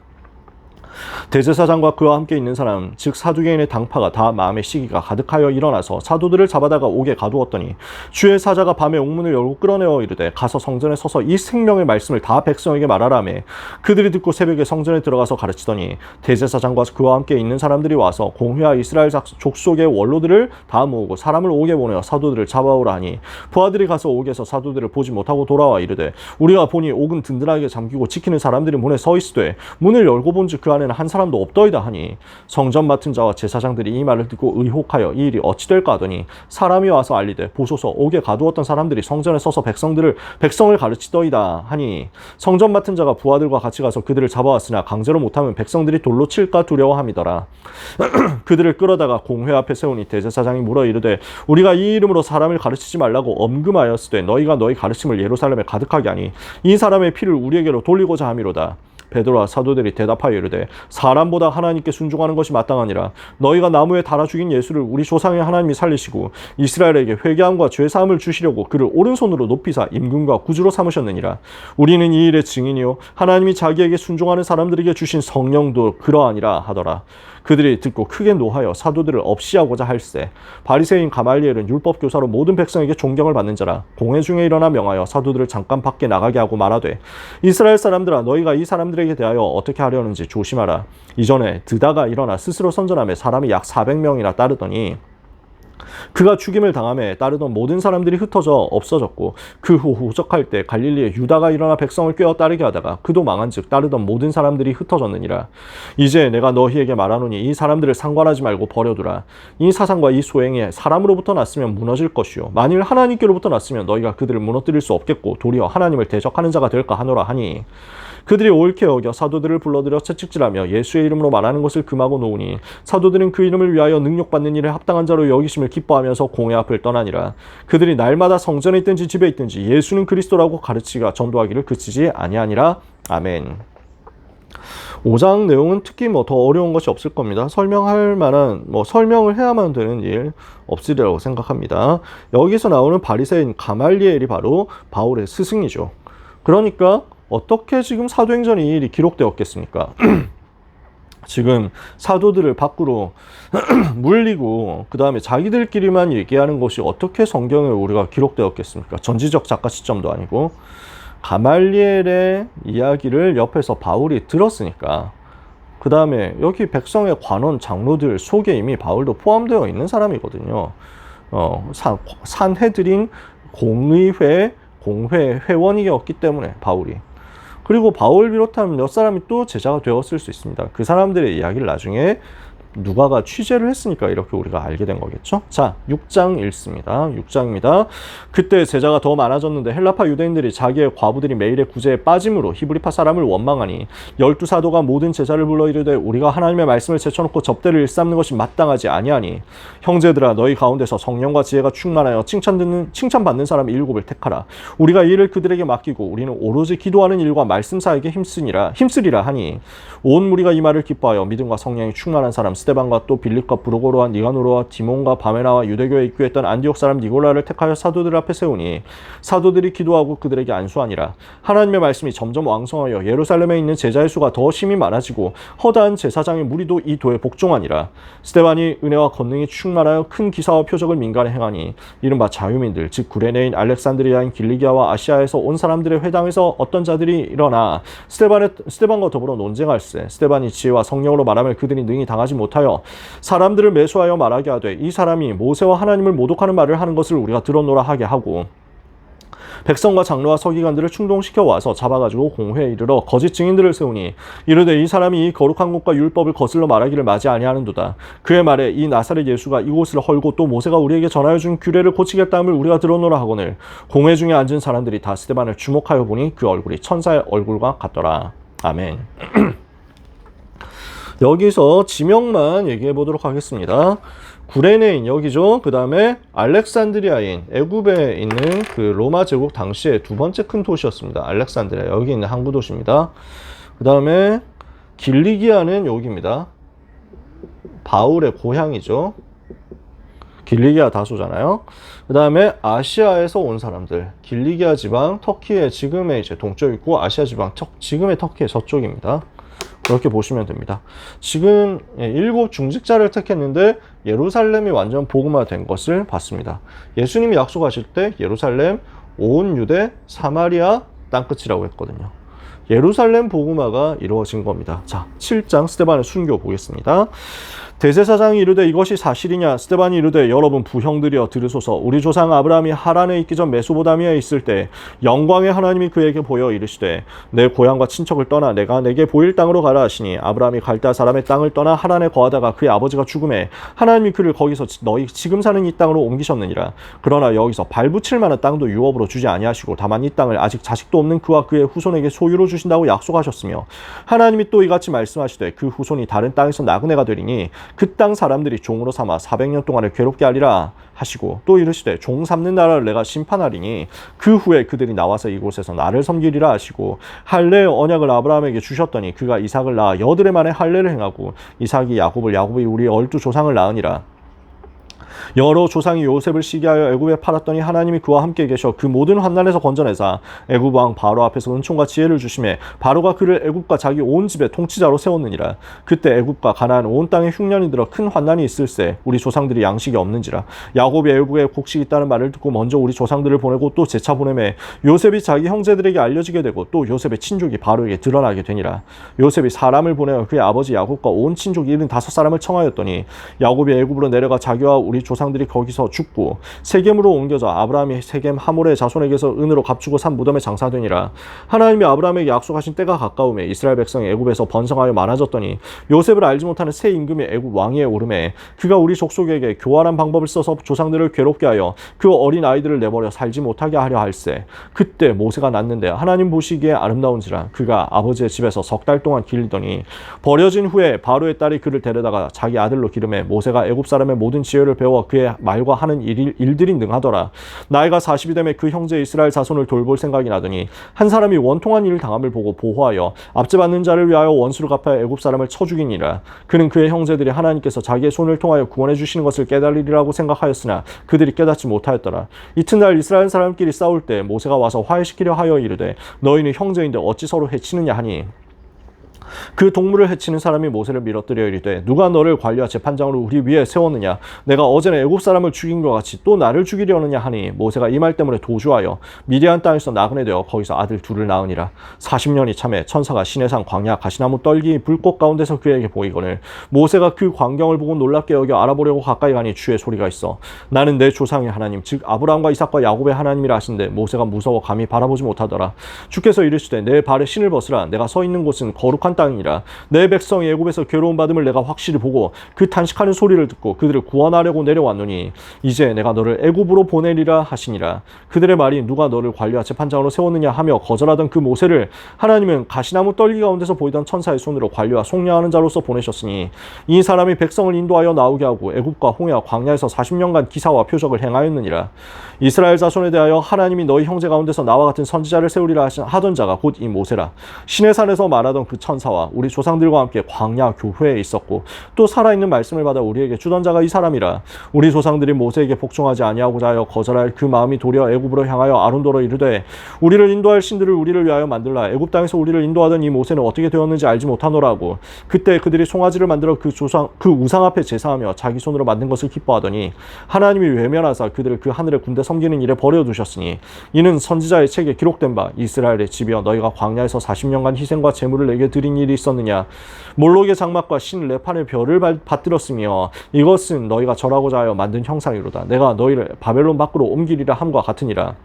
대제사장과 그와 함께 있는 사람 즉 사두개인의 당파가 다 마음의 시기가 가득하여 일어나서 사도들을 잡아다가 옥에 가두었더니 주의 사자가 밤에 옥문을 열고 끌어내어 이르되 가서 성전에 서서 이 생명의 말씀을 다 백성에게 말하라며 그들이 듣고 새벽에 성전에 들어가서 가르치더니 대제사장과 그와 함께 있는 사람들이 와서 공회와 이스라엘 족속의 원로들을 다 모으고 사람을 옥에 보내어 사도들을 잡아오라 하니 부하들이 가서 옥에서 사도들을 보지 못하고 돌아와 이르되 우리가 보니 옥은 든든하게 잠기고 지키는 사람들이 문에 서 있으되 문을 열고 본즉 그 안에는 한 사람도 없더이다 하니 성전 맡은 자와 제사장들이 이 말을 듣고 의혹하여 이 일이 어찌 될까 하더니 사람이 와서 알리되 보소서 옥에 가두었던 사람들이 성전에 서서 백성을 가르치더이다 하니 성전 맡은 자가 부하들과 같이 가서 그들을 잡아왔으나 강제로 못하면 백성들이 돌로 칠까 두려워함이더라. 그들을 끌어다가 공회 앞에 세우니 대제사장이 물어 이르되 우리가 이 이름으로 사람을 가르치지 말라고 엄금하였으되 너희가 너희 가르침을 예루살렘에 가득하게 하니 이 사람의 피를 우리에게로 돌리고자 함이로다. 베드로와 사도들이 대답하여 이르되 사람보다 하나님께 순종하는 것이 마땅하니라. 너희가 나무에 달아 죽인 예수를 우리 조상의 하나님이 살리시고 이스라엘에게 회개함과 죄사함을 주시려고 그를 오른손으로 높이사 임금과 구주로 삼으셨느니라. 우리는 이 일의 증인이요 하나님이 자기에게 순종하는 사람들에게 주신 성령도 그러하니라 하더라. 그들이 듣고 크게 노하여 사도들을 없이하고자 할세. 바리새인 가말리엘은 율법 교사로 모든 백성에게 존경을 받는 자라. 공회 중에 일어나 명하여 사도들을 잠깐 밖에 나가게 하고 말하되 이스라엘 사람들아 너희가 이 사람들에게 대하여 어떻게 하려는지 조심하라. 이전에 드다가 일어나 스스로 선전하며 사람이 약 400명이나 따르더니 그가 죽임을 당함에 따르던 모든 사람들이 흩어져 없어졌고 그 후 호적할 때 갈릴리에 유다가 일어나 백성을 꿰어 따르게 하다가 그도 망한즉 따르던 모든 사람들이 흩어졌느니라. 이제 내가 너희에게 말하노니 이 사람들을 상관하지 말고 버려두라. 이 사상과 이 소행이 사람으로부터 났으면 무너질 것이요 만일 하나님께로부터 났으면 너희가 그들을 무너뜨릴 수 없겠고 도리어 하나님을 대적하는 자가 될까 하노라 하니 그들이 옳게 여겨 사도들을 불러들여 채찍질하며 예수의 이름으로 말하는 것을 금하고 놓으니 사도들은 그 이름을 위하여 능력받는 일에 합당한 자로 여기심을 기뻐하면서 공회 앞을 떠나니라. 그들이 날마다 성전에 있든지 집에 있든지 예수는 그리스도라고 가르치가 전도하기를 그치지 아니하니라. 아멘. 5장 내용은 특히 더 어려운 것이 없을 겁니다. 설명할 만한 설명을 해야만 되는 일 없으리라고 생각합니다. 여기서 나오는 바리새인 가말리엘이 바로 바울의 스승이죠. 그러니까 어떻게 지금 사도행전 이 일이 기록되었겠습니까? 지금 사도들을 밖으로 물리고 그 다음에 자기들끼리만 얘기하는 것이 어떻게 성경에 우리가 기록되었겠습니까? 전지적 작가 시점도 아니고 가말리엘의 이야기를 옆에서 바울이 들었으니까 그 다음에 여기 백성의 관원 장로들 속에 이미 바울도 포함되어 있는 사람이거든요. 산헤드린 공회 회원이었기 때문에 바울이. 그리고 바울 비롯한 몇 사람이 또 제자가 되었을 수 있습니다. 그 사람들의 이야기를 나중에 누가가 취재를 했으니까 이렇게 우리가 알게 된 거겠죠. 자, 6장 읽습니다. 6장입니다. 그때 제자가 더 많아졌는데 헬라파 유대인들이 자기의 과부들이 매일의 구제에 빠짐으로 히브리파 사람을 원망하니 12사도가 모든 제자를 불러 이르되 우리가 하나님의 말씀을 제쳐놓고 접대를 일삼는 것이 마땅하지 아니하니 형제들아 너희 가운데서 성령과 지혜가 충만하여 칭찬받는 사람 7을 택하라. 우리가 이 일을 그들에게 맡기고 우리는 오로지 기도하는 일과 말씀사에게 힘쓰리라 하니 온 무리가 이 말을 기뻐하여 믿음과 성령이 충만한 사람 스데반과 또 빌립과 브루고로와 니가노로와 디몬과 바메나와 유대교에 입교했던 안디옥 사람 니골라를 택하여 사도들 앞에 세우니 사도들이 기도하고 그들에게 안수하니라. 하나님의 말씀이 점점 왕성하여 예루살렘에 있는 제자의 수가 더 심히 많아지고 허다한 제사장의 무리도 이 도에 복종하니라. 스데반이 은혜와 권능이 충만하여 큰 기사와 표적을 민간에 행하니 이른바 자유민들 즉 구레네인 알렉산드리아인 길리기아와 아시아에서 온 사람들의 회당에서 어떤 자들이 일어나 스데반과 더불어 논쟁할세. 스데반이 지혜와 성령으로 말하며 그들이 능히 당하지 못하여 사람들을 매수하여 말하게 하되 이 사람이 모세와 하나님을 모독하는 말을 하는 것을 우리가 들었노라 하게 하고 백성과 장로와 서기관들을 충동시켜 와서 잡아가지고 공회에 이르러 거짓 증인들을 세우니 이르되 이 사람이 이 거룩한 곳과 율법을 거슬러 말하기를 마지 아니하는도다. 그의 말에 이 나사렛 예수가 이곳을 헐고 또 모세가 우리에게 전하여 준 규례를 고치겠다함을 우리가 들었노라 하거늘 공회 중에 앉은 사람들이 다 스데반을 주목하여 보니 그 얼굴이 천사의 얼굴과 같더라. 아멘. 여기서 지명만 얘기해 보도록 하겠습니다. 구레네인 여기죠. 그 다음에 알렉산드리아인 애굽에 있는 그 로마 제국 당시의 두 번째 큰 도시였습니다. 알렉산드리아 여기 있는 항구 도시입니다. 그 다음에 길리기아는 여기입니다. 바울의 고향이죠. 길리기아 다소잖아요. 그 다음에 아시아에서 온 사람들 길리기아 지방 터키의 지금의 이제 동쪽이 있고 아시아 지방 지금의 터키의 서쪽입니다. 그렇게 보시면 됩니다. 지금 7 중직자를 택했는데 예루살렘이 완전 복음화된 것을 봤습니다. 예수님이 약속하실 때 예루살렘, 온 유대, 사마리아 땅끝이라고 했거든요. 예루살렘 복음화가 이루어진 겁니다. 자, 7장 스데반의 순교 보겠습니다. 대제사장이 이르되 이것이 사실이냐? 스데반이 이르되 여러분 부형들이여 들으소서. 우리 조상 아브라함이 하란에 있기 전 메소포타미아에 있을 때 영광의 하나님이 그에게 보여 이르시되 내 고향과 친척을 떠나 내가 내게 보일 땅으로 가라 하시니 아브라함이 갈대아 사람의 땅을 떠나 하란에 거하다가 그의 아버지가 죽음에 하나님이 그를 거기서 너희 지금 사는 이 땅으로 옮기셨느니라. 그러나 여기서 발붙일 만한 땅도 유업으로 주지 아니하시고 다만 이 땅을 아직 자식도 없는 그와 그의 후손에게 소유로 주신다고 약속하셨으며 하나님이 또 이같이 말씀하시되 그 후손이 다른 땅에서 나그네가 되리니 그 땅 사람들이 종으로 삼아 400년 동안을 괴롭게 하리라 하시고 또 이르시되 종 삼는 나라를 내가 심판하리니 그 후에 그들이 나와서 이곳에서 나를 섬기리라 하시고 할례의 언약을 아브라함에게 주셨더니 그가 이삭을 낳아 여드레 만에 할례를 행하고 이삭이 야곱을 야곱이 우리 얼두 조상을 낳으니라. 여러 조상이 요셉을 시기하여 애굽에 팔았더니 하나님이 그와 함께 계셔 그 모든 환난에서 건져내사 애굽 왕 바로 앞에서 은총과 지혜를 주심에 바로가 그를 애굽과 자기 온 집의 통치자로 세웠느니라. 그때 애굽과 가나안 온 땅에 흉년이 들어 큰 환난이 있을세 우리 조상들이 양식이 없는지라. 야곱이 애굽에 곡식이 있다는 말을 듣고 먼저 우리 조상들을 보내고 또 재차 보내매 요셉이 자기 형제들에게 알려지게 되고 또 요셉의 친족이 바로에게 드러나게 되니라. 요셉이 사람을 보내어 그의 아버지 야곱과 온 친족 75사람을 청하였더니 야곱이 애굽으로 내려가 자기와 우리 조상들이 거기서 죽고 세겜으로 옮겨져 아브라함이 세겜 하몰의 자손에게서 은으로 값주고 산 무덤에 장사되니라. 하나님이 아브라함에게 약속하신 때가 가까우매 이스라엘 백성이 애굽에서 번성하여 많아졌더니 요셉을 알지 못하는 새 임금이 애굽 왕위에 오르매 그가 우리 족속에게 교활한 방법을 써서 조상들을 괴롭게 하여 그 어린 아이들을 내버려 살지 못하게 하려 할세. 그때 모세가 낳는데 하나님 보시기에 아름다운지라. 그가 아버지의 집에서 석 달 동안 길리더니 버려진 후에 바로의 딸이 그를 데려다가 자기 아들로 기름해 모세가 애굽 사람의 모든 지혜를 배워 그의 말과 하는 일들이 능하더라. 나이가 40이 되매 그 형제 이스라엘 자손을 돌볼 생각이 나더니 한 사람이 원통한 일을 당함을 보고 보호하여 압제받는 자를 위하여 원수를 갚아 애굽 사람을 쳐 죽이니라. 그는 그의 형제들이 하나님께서 자기의 손을 통하여 구원해 주시는 것을 깨달으리라고 생각하였으나 그들이 깨닫지 못하였더라. 이튿날 이스라엘 사람끼리 싸울 때 모세가 와서 화해시키려 하여 이르되 너희는 형제인데 어찌 서로 해치느냐 하니 그 동물을 해치는 사람이 모세를 밀어뜨려 이르되 누가 너를 관리와 재판장으로 우리 위에 세웠느냐 내가 어제는 애굽 사람을 죽인 것 같이 또 나를 죽이려느냐 하니 모세가 이 말 때문에 도주하여 미디안 땅에서 나그네 되어 거기서 아들 둘을 낳으니라. 40년이 참에 천사가 시내산 광야 가시나무 떨기 불꽃 가운데서 그에게 보이거늘 모세가 그 광경을 보고 놀랍게 여겨 알아보려고 가까이 가니 주의 소리가 있어 나는 내 조상의 하나님 즉 아브라함과 이삭과 야곱의 하나님이라 하신데 모세가 무서워 감히 바라보지 못하더라. 주께서 이르시되 내 발에 신을 벗으라 내가 서 있는 곳은 거룩한 땅이라. 내 백성이 애굽에서 괴로움 받음을 내가 확실히 보고 그 탄식하는 소리를 듣고 그들을 구원하려고 내려왔노니 이제 내가 너를 애굽으로 보내리라 하시니라. 그들의 말이 누가 너를 관리와 재판장으로 세웠느냐 하며 거절하던 그 모세를 하나님은 가시나무 떨기 가운데서 보이던 천사의 손으로 관리와 속량하는 자로서 보내셨으니 이 사람이 백성을 인도하여 나오게 하고 애굽과 홍해와 광야에서 40년간 기사와 표적을 행하였느니라. 이스라엘 자손에 대하여 하나님이 너희 형제 가운데서 나와 같은 선지자를 세우리라 하던 자가 곧 이 모세라. 시내산에서 말하던 그 천사와 우리 조상들과 함께 광야 교회에 있었고 또 살아있는 말씀을 받아 우리에게 주던 자가 이 사람이라. 우리 조상들이 모세에게 복종하지 아니하고자 하여 거절할 그 마음이 도리어 애굽으로 향하여 아론도로 이르되 우리를 인도할 신들을 우리를 위하여 만들라. 애굽 땅에서 우리를 인도하던 이 모세는 어떻게 되었는지 알지 못하노라고. 그때 그들이 송아지를 만들어 그 우상 앞에 제사하며 자기 손으로 만든 것을 기뻐하더니 하나님이 외면하사 그들을 그 하늘의 군대 섬기는 일에 버려두셨으니 이는 선지자의 책에 기록된 바 이스라엘의 집이여 너희가 광야에서 40년간 희생과 제물을 내게 드린 일이 있었느냐. 몰록의 장막과 신 레판의 별을 받들었으며 이것은 너희가 절하고자 하여 만든 형상이로다. 내가 너희를 바벨론 밖으로 옮기리라 함과 같으니라.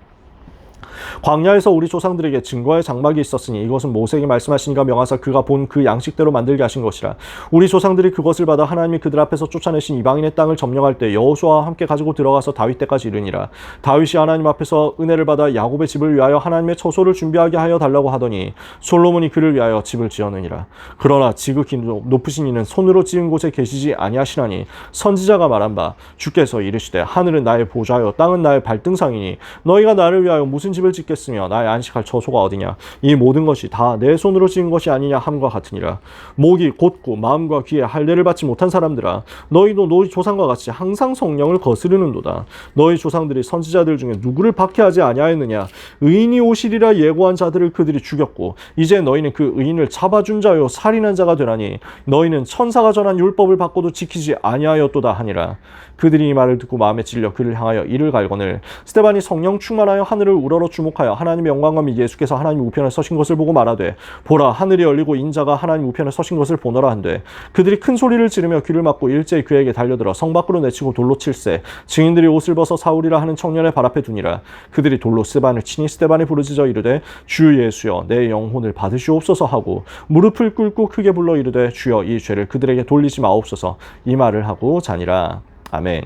광야에서 우리 조상들에게 증거의 장막이 있었으니 이것은 모세에게 말씀하시니가 명하사 그가 본 그 양식대로 만들게 하신 것이라. 우리 조상들이 그것을 받아 하나님이 그들 앞에서 쫓아내신 이방인의 땅을 점령할 때 여호수아와 함께 가지고 들어가서 다윗 때까지 이르니라. 다윗이 하나님 앞에서 은혜를 받아 야곱의 집을 위하여 하나님의 처소를 준비하게 하여 달라고 하더니 솔로몬이 그를 위하여 집을 지었느니라. 그러나 지극히 높으신 이는 손으로 지은 곳에 계시지 아니하시나니 선지자가 말한 바 주께서 이르시되 하늘은 나의 보좌요 땅은 나의 발등상이니 너희가 나를 위하여 무슨 집을 짓겠으며 나의 안식할 처소가 어디냐. 이 모든 것이 다 내 손으로 지은 것이 아니냐 함과 같으니라. 목이 곧고 마음과 귀에 할례를 받지 못한 사람들아 너희도 너희 조상과 같이 항상 성령을 거스르는도다. 너희 조상들이 선지자들 중에 누구를 박해하지 아니하였느냐. 의인이 오시리라 예고한 자들을 그들이 죽였고 이제 너희는 그 의인을 잡아준 자요 살인한 자가 되나니 너희는 천사가 전한 율법을 받고도 지키지 아니하였도다 하니라. 그들이 이 말을 듣고 마음에 찔려 그를 향하여 이를 갈거늘 스데반이 성령 충만하여 하늘을 우러러 주목하여 하나님의 영광과 및 예수께서 하나님 우편에 서신 것을 보고 말하되 보라 하늘이 열리고 인자가 하나님 우편에 서신 것을 보너라 한데 그들이 큰 소리를 지르며 귀를 막고 일제히 그에게 달려들어 성 밖으로 내치고 돌로 칠세. 증인들이 옷을 벗어 사울이라 하는 청년의 발 앞에 두니라. 그들이 돌로 스데반을 치니 스데반이 부르짖어 이르되 주 예수여 내 영혼을 받으시옵소서 하고 무릎을 꿇고 크게 불러 이르되 주여 이 죄를 그들에게 돌리지 마옵소서 이 말을 하고 자니라. 아멘.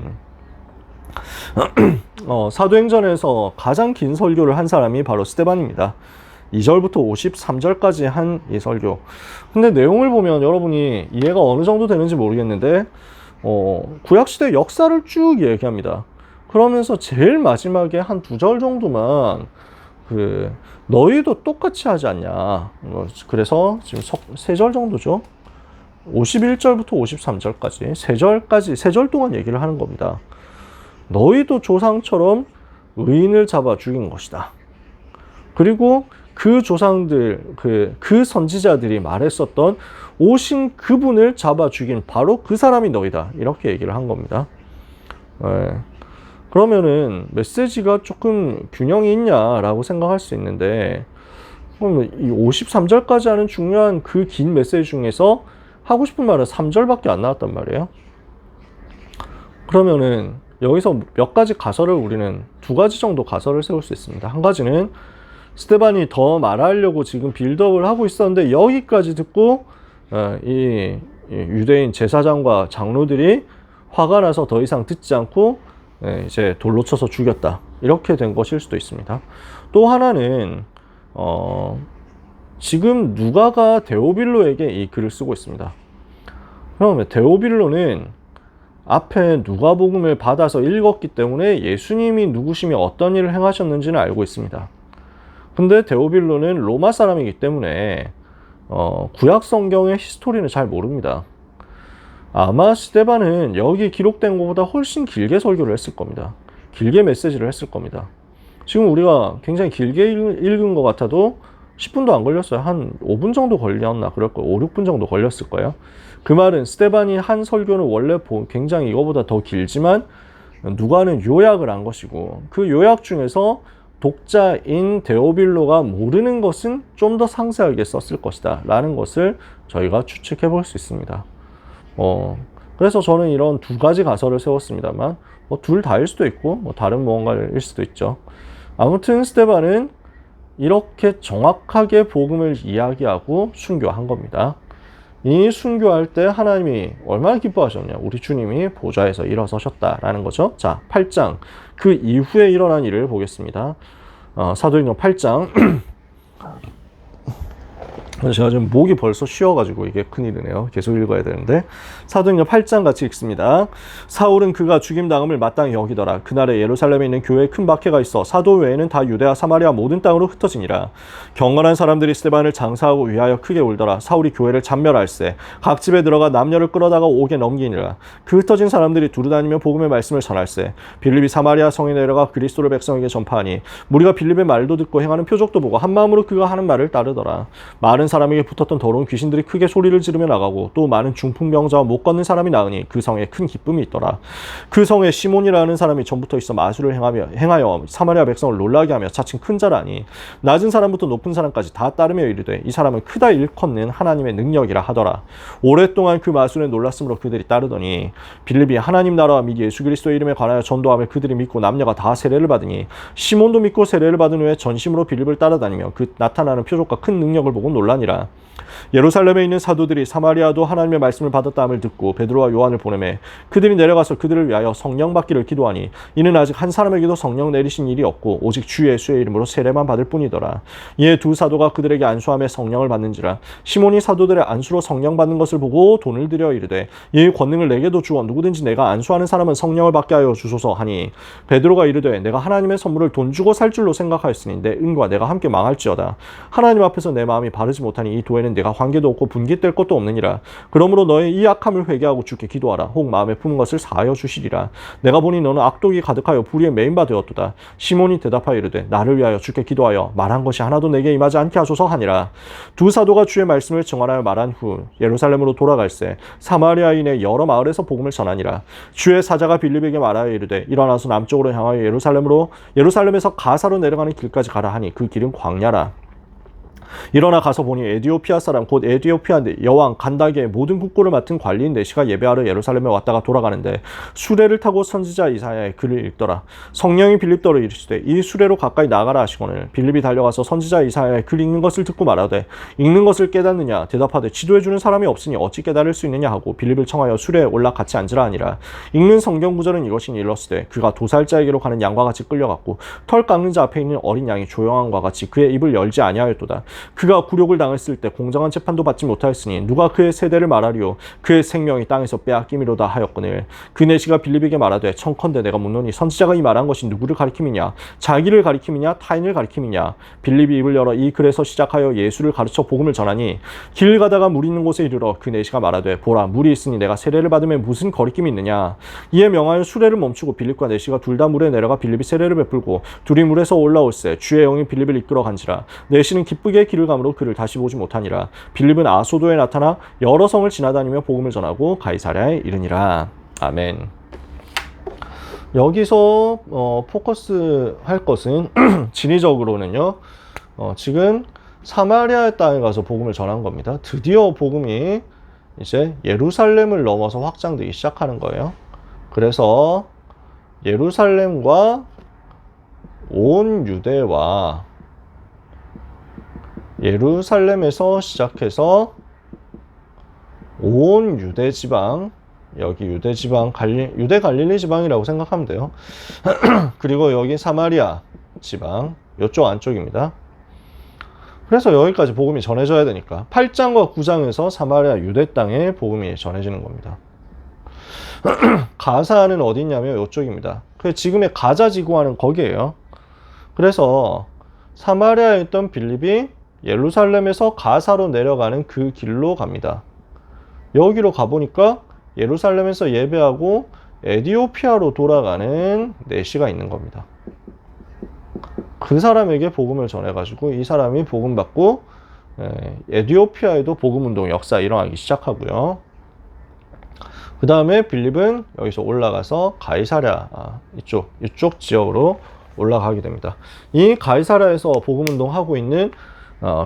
사도행전에서 가장 긴 설교를 한 사람이 바로 스데반입니다. 52절부터 53절까지 한 이 설교. 근데 내용을 보면 여러분이 이해가 어느 정도 되는지 모르겠는데 구약시대 역사를 쭉 얘기합니다. 그러면서 제일 마지막에 한 2절 정도만 너희도 똑같이 하지 않냐. 그래서 지금 3절 정도죠. 51절부터 53절까지 3절 동안 얘기를 하는 겁니다. 너희도 조상처럼 의인을 잡아 죽인 것이다. 그리고 그 조상들, 그 선지자들이 말했었던 오신 그분을 잡아 죽인 바로 그 사람이 너희다. 이렇게 얘기를 한 겁니다. 그러면은 메시지가 조금 균형이 있냐라고 생각할 수 있는데, 그럼 이 53절까지 하는 중요한 그 긴 메시지 중에서 하고 싶은 말은 3절밖에 안 나왔단 말이에요. 그러면은 여기서 몇 가지 가설을 우리는 2가지 정도 가설을 세울 수 있습니다. 한 가지는 스데반이 더 말하려고 지금 빌드업을 하고 있었는데 여기까지 듣고 이 유대인 제사장과 장로들이 화가 나서 더 이상 듣지 않고 이제 돌로 쳐서 죽였다. 이렇게 된 것일 수도 있습니다. 또 하나는 지금 누가가 데오빌로에게 이 글을 쓰고 있습니다. 그러면 데오빌로는 앞에 누가복음을 받아서 읽었기 때문에 예수님이 누구시며 어떤 일을 행하셨는지는 알고 있습니다. 근데 데오빌로는 로마 사람이기 때문에 구약 성경의 히스토리는 잘 모릅니다. 아마 스데반은 여기 기록된 것보다 훨씬 길게 설교를 했을 겁니다. 길게 메시지를 했을 겁니다. 지금 우리가 굉장히 길게 읽은 것 같아도 10분도 안 걸렸어요. 한 5분 정도 걸렸나 그럴 거예요. 5, 6분 정도 걸렸을 거예요. 그 말은 스데반이 한 설교는 원래 굉장히 이거보다 더 길지만 누가는 요약을 한 것이고, 그 요약 중에서 독자인 데오빌로가 모르는 것은 좀 더 상세하게 썼을 것이다 라는 것을 저희가 추측해 볼 수 있습니다. 그래서 저는 이런 2가지 가설을 세웠습니다만 둘 다일 수도 있고 다른 무언가일 수도 있죠. 아무튼 스데반은 이렇게 정확하게 복음을 이야기하고 순교한 겁니다. 이 순교할 때 하나님이 얼마나 기뻐하셨냐. 우리 주님이 보좌에서 일어서셨다라는 거죠. 자, 8장 그 이후에 일어난 일을 보겠습니다. 사도행전 8장 제가 지금 목이 벌써 쉬어가지고 이게 큰일이네요. 계속 읽어야 되는데 사도행전 8장 같이 읽습니다. 사울은 그가 죽임당함을 마땅히 여기더라. 그날에 예루살렘에 있는 교회에 큰 박해가 있어 사도 외에는 다 유대와 사마리아 모든 땅으로 흩어지니라. 경건한 사람들이 스데반을 장사하고 위하여 크게 울더라. 사울이 교회를 잔멸할세 각 집에 들어가 남녀를 끌어다가 옥에 넘기니라. 그 흩어진 사람들이 두루다니며 복음의 말씀을 전할세. 빌립이 사마리아 성에 내려가 그리스도를 백성에게 전파하니 무리가 빌립의 말도 듣고 행하는 표적도 보고 한 마음으로 그가 하는 말을 따르더라. 많은 사람에게 붙었던 더러운 귀신들이 크게 소리를 지르며 나가고 또 많은 중풍병자와 못 걷는 사람이 나으니 그 성에 큰 기쁨이 있더라. 그 성에 시몬이라는 사람이 전부터 있어 마술을 행하여 사마리아 백성을 놀라게 하며 차츰 큰 자라니 낮은 사람부터 높은 사람까지 다 따르며 이르되 이 사람은 크다 일컫는 하나님의 능력이라 하더라. 오랫동안 그 마술에 놀랐으므로 그들이 따르더니 빌립이 하나님 나라와 및 예수 그리스도의 이름에 관하여 전도하며 그들이 믿고 남녀가 다 세례를 받으니 시몬도 믿고 세례를 받은 후에 전심으로 빌립을 따라다니며 그 나타나는 표적과 큰 능력을 보고 놀라니라. 예루살렘에 있는 사도들이 사마리아도 하나님의 말씀을 받았다 함을 듣고 베드로와 요한을 보내매 그들이 내려가서 그들을 위하여 성령 받기를 기도하니 이는 아직 한 사람에게도 성령 내리신 일이 없고 오직 주 예수의 이름으로 세례만 받을 뿐이더라. 이에 2 사도가 그들에게 안수하며 성령을 받는지라. 시몬이 사도들의 안수로 성령 받는 것을 보고 돈을 들여 이르되 이 권능을 내게도 주어 누구든지 내가 안수하는 사람은 성령을 받게 하여 주소서 하니 베드로가 이르되 내가 하나님의 선물을 돈 주고 살 줄로 생각하였으니 내 은과 내가 함께 망할지어다. 하나님 앞에서 내 마음이 바르지 못하니 이 도에는 내가 관계도 없고 분깃될 것도 없느니라. 그러므로 너의 이 악함을 회개하고 주께 기도하라. 혹 마음에 품은 것을 사하여 주시리라. 내가 보니 너는 악독이 가득하여 불의에 매인 바 되었도다. 시몬이 대답하여 이르되 나를 위하여 주께 기도하여 말한 것이 하나도 내게 임하지 않게 하소서 하니라. 2 사도가 주의 말씀을 증언하여 말한 후 예루살렘으로 돌아갈새 사마리아인의 여러 마을에서 복음을 전하니라. 주의 사자가 빌립에게 말하여 이르되 일어나서 남쪽으로 향하여 예루살렘에서 가사로 내려가는 길까지 가라 하니 그 길은 광야라. 일어나 가서 보니 에디오피아 사람 곧 에디오피아 여왕 간다게의 모든 국고를 맡은 관리인 내시가 예배하러 예루살렘에 왔다가 돌아가는데 수레를 타고 선지자 이사야의 글을 읽더라. 성령이 빌립더러 이르시되 이 수레로 가까이 나가라 하시거늘 빌립이 달려가서 선지자 이사야의 글 읽는 것을 듣고 말하되 읽는 것을 깨닫느냐 대답하되 지도해주는 사람이 없으니 어찌 깨달을 수 있느냐 하고 빌립을 청하여 수레에 올라 같이 앉으라 하니라. 읽는 성경 구절은 이것이니 일렀으되 그가 도살자에게로 가는 양과 같이 끌려갔고 털 깎는 자 앞에 있는 어린 양이 조용함과 같이 그의 입을 열지 아니하였도다. 그가 굴욕을 당했을 때 공정한 재판도 받지 못하였으니 누가 그의 세대를 말하리요. 그의 생명이 땅에서 빼앗김이로다 하였거늘. 그 내시가 빌립에게 말하되 청컨대 내가 묻노니 선지자가 이 말한 것이 누구를 가리킴이냐 자기를 가리킴이냐 타인을 가리킴이냐. 빌립이 입을 열어 이 글에서 시작하여 예수를 가르쳐 복음을 전하니 길 가다가 물 있는 곳에 이르러 그 내시가 말하되 보라 물이 있으니 내가 세례를 받으며 무슨 거리낌이 있느냐. 이에 명하여 수레를 멈추고 빌립과 내시가 둘 다 물에 내려가 빌립이 세례를 베풀고 둘이 물에서 올라올세 주의 영이 빌립을 이끌어 간지라. 내시는 기쁘게 길을 가므로 그를 다시 보지 못하니라. 빌립은 아소도에 나타나 여러 성을 지나다니며 복음을 전하고 가이사랴에 이르니라. 아멘. 여기서 포커스 할 것은 진리적으로는요. 지금 사마리아 땅에 가서 복음을 전한 겁니다. 드디어 복음이 이제 예루살렘을 넘어서 확장되기 시작하는 거예요. 그래서 예루살렘과 온 유대와 예루살렘에서 시작해서 온 유대 지방, 여기 유대 지방, 유대 갈릴리 지방이라고 생각하면 돼요. 그리고 여기 사마리아 지방, 이쪽 안쪽입니다. 그래서 여기까지 복음이 전해져야 되니까 8장과 9장에서 사마리아 유대 땅에 복음이 전해지는 겁니다. 가사는 어디 있냐면 이쪽입니다. 지금의 가자 지구와는 거기에요. 그래서 사마리아에 있던 빌립이 예루살렘에서 가사로 내려가는 그 길로 갑니다. 여기로 가보니까 예루살렘에서 예배하고 에디오피아로 돌아가는 내시가 있는 겁니다. 그 사람에게 복음을 전해가지고 이 사람이 복음 받고 에디오피아에도 복음운동 역사 일어나기 시작하고요. 그 다음에 빌립은 여기서 올라가서 가이사랴 이쪽 지역으로 올라가게 됩니다. 이 가이사랴에서 복음운동 하고 있는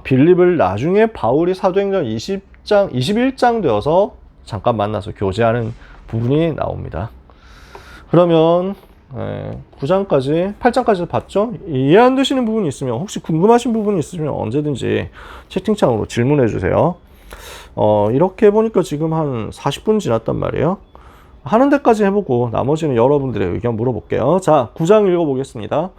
빌립을 나중에 바울이 사도행전 21장 되어서 잠깐 만나서 교제하는 부분이 나옵니다. 그러면 9장까지 8장까지 봤죠? 이해 안 되시는 부분이 있으면 혹시 궁금하신 부분이 있으면 언제든지 채팅창으로 질문해 주세요. 이렇게 해보니까 지금 한 40분 지났단 말이에요. 하는 데까지 해보고 나머지는 여러분들의 의견 물어볼게요. 자, 9장 읽어보겠습니다.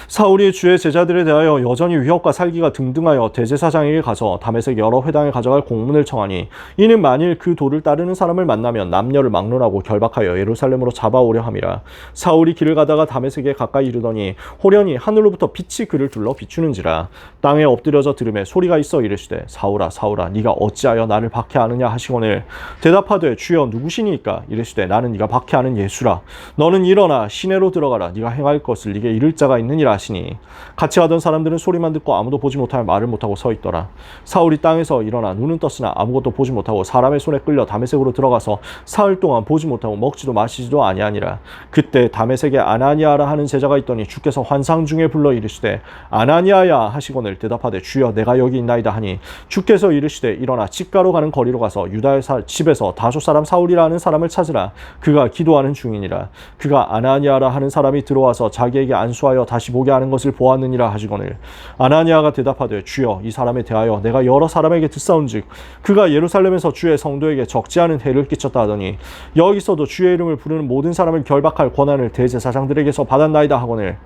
사울이 주의 제자들에 대하여 여전히 위협과 살기가 등등하여 대제사장에게 가서 다메섹 여러 회당에 가져갈 공문을 청하니 이는 만일 그 도를 따르는 사람을 만나면 남녀를 막론하고 결박하여 예루살렘으로 잡아오려 함이라. 사울이 길을 가다가 다메섹에 가까이 이르더니 호련히 하늘로부터 빛이 그를 둘러 비추는지라. 땅에 엎드려져 들음에 소리가 있어 이르시되 사울아 사울아 네가 어찌하여 나를 박해하느냐 하시거늘 대답하되 주여 누구시니까 이르시되 나는 네가 박해하는 예수라. 너는 일어나 시내로 들어가라. 네가 행할 것을 네게 이를 자가 있느니라 하시니 같이 가던 사람들은 소리만 듣고 아무도 보지 못하며 말을 못하고 서 있더라. 사울이 땅에서 일어나 눈은 떴으나 아무것도 보지 못하고 사람의 손에 끌려 다메섹으로 들어가서 사흘 동안 보지 못하고 먹지도 마시지도 아니하니라. 그때 다메섹에 아나니아라 하는 제자가 있더니 주께서 환상 중에 불러 이르시되 아나니아야 하시거늘 대답하되 주여 내가 여기 있나이다 하니 주께서 이르시되 일어나 집가로 가는 거리로 가서 유다의 집에서 다소 사람 사울이라 하는 사람을 찾으라. 그가 기도하는 중이니라. 그가 아나니아라 하는 사람이 들어와서 자기에게 안수하여 다시 보게 하는 것을 보았느니라 하시거늘 아나니아가 대답하되 주여 이 사람에 대하여 내가 여러 사람에게 듣사온즉 그가 예루살렘에서 주의 성도에게 적지 않은 해를 끼쳤다 하더니 여기서도 주의 이름을 부르는 모든 사람을 결박할 권한을 대제사장들에게서 받았나이다 하거늘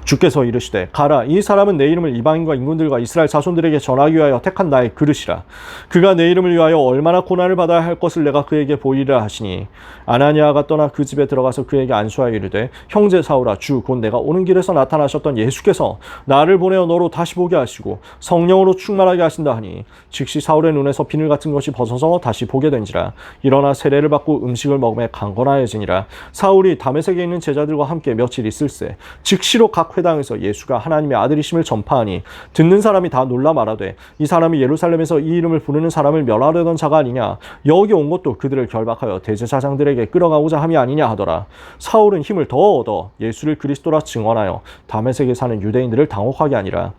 주께서 이르시되 가라. 이 사람은 내 이름을 이방인과 인군들과 이스라엘 자손들에게 전하기 위하여 택한 나의 그릇이라. 그가 내 이름을 위하여 얼마나 고난을 받아야 할 것을 내가 그에게 보이리라 하시니 아나니아가 떠나 그 집에 들어가서 그에게 안수하여 이르되 형제 사울아 주 곧 내가 오는 길에서 나타나셨던 예수께서 나를 보내어 너로 다시 보게 하시고 성령으로 충만하게 하신다 하니 즉시 사울의 눈에서 비늘 같은 것이 벗어서 다시 보게 된지라. 일어나 세례를 받고 음식을 먹으며 강건하여지니라. 사울이 다메섹에 있는 제자들과 함께 며칠 있을새 즉시로 즉시로 각 회당에서 예수가 하나님의 아들이심을 전파하니 듣는 사람이 다 놀라 말하되 이 사람이 예루살렘에서 이 이름을 부르는 사람을 멸하려던 자가 아니냐. 여기 온 것도 그들을 결박하여 대제사장들에게 끌어가고자 함이 아니냐 하더라. 사울은 힘을 더 얻어 예수를 그리스도라 증언하여 다메섹에 사는 유대인들을 당혹하게 하니라.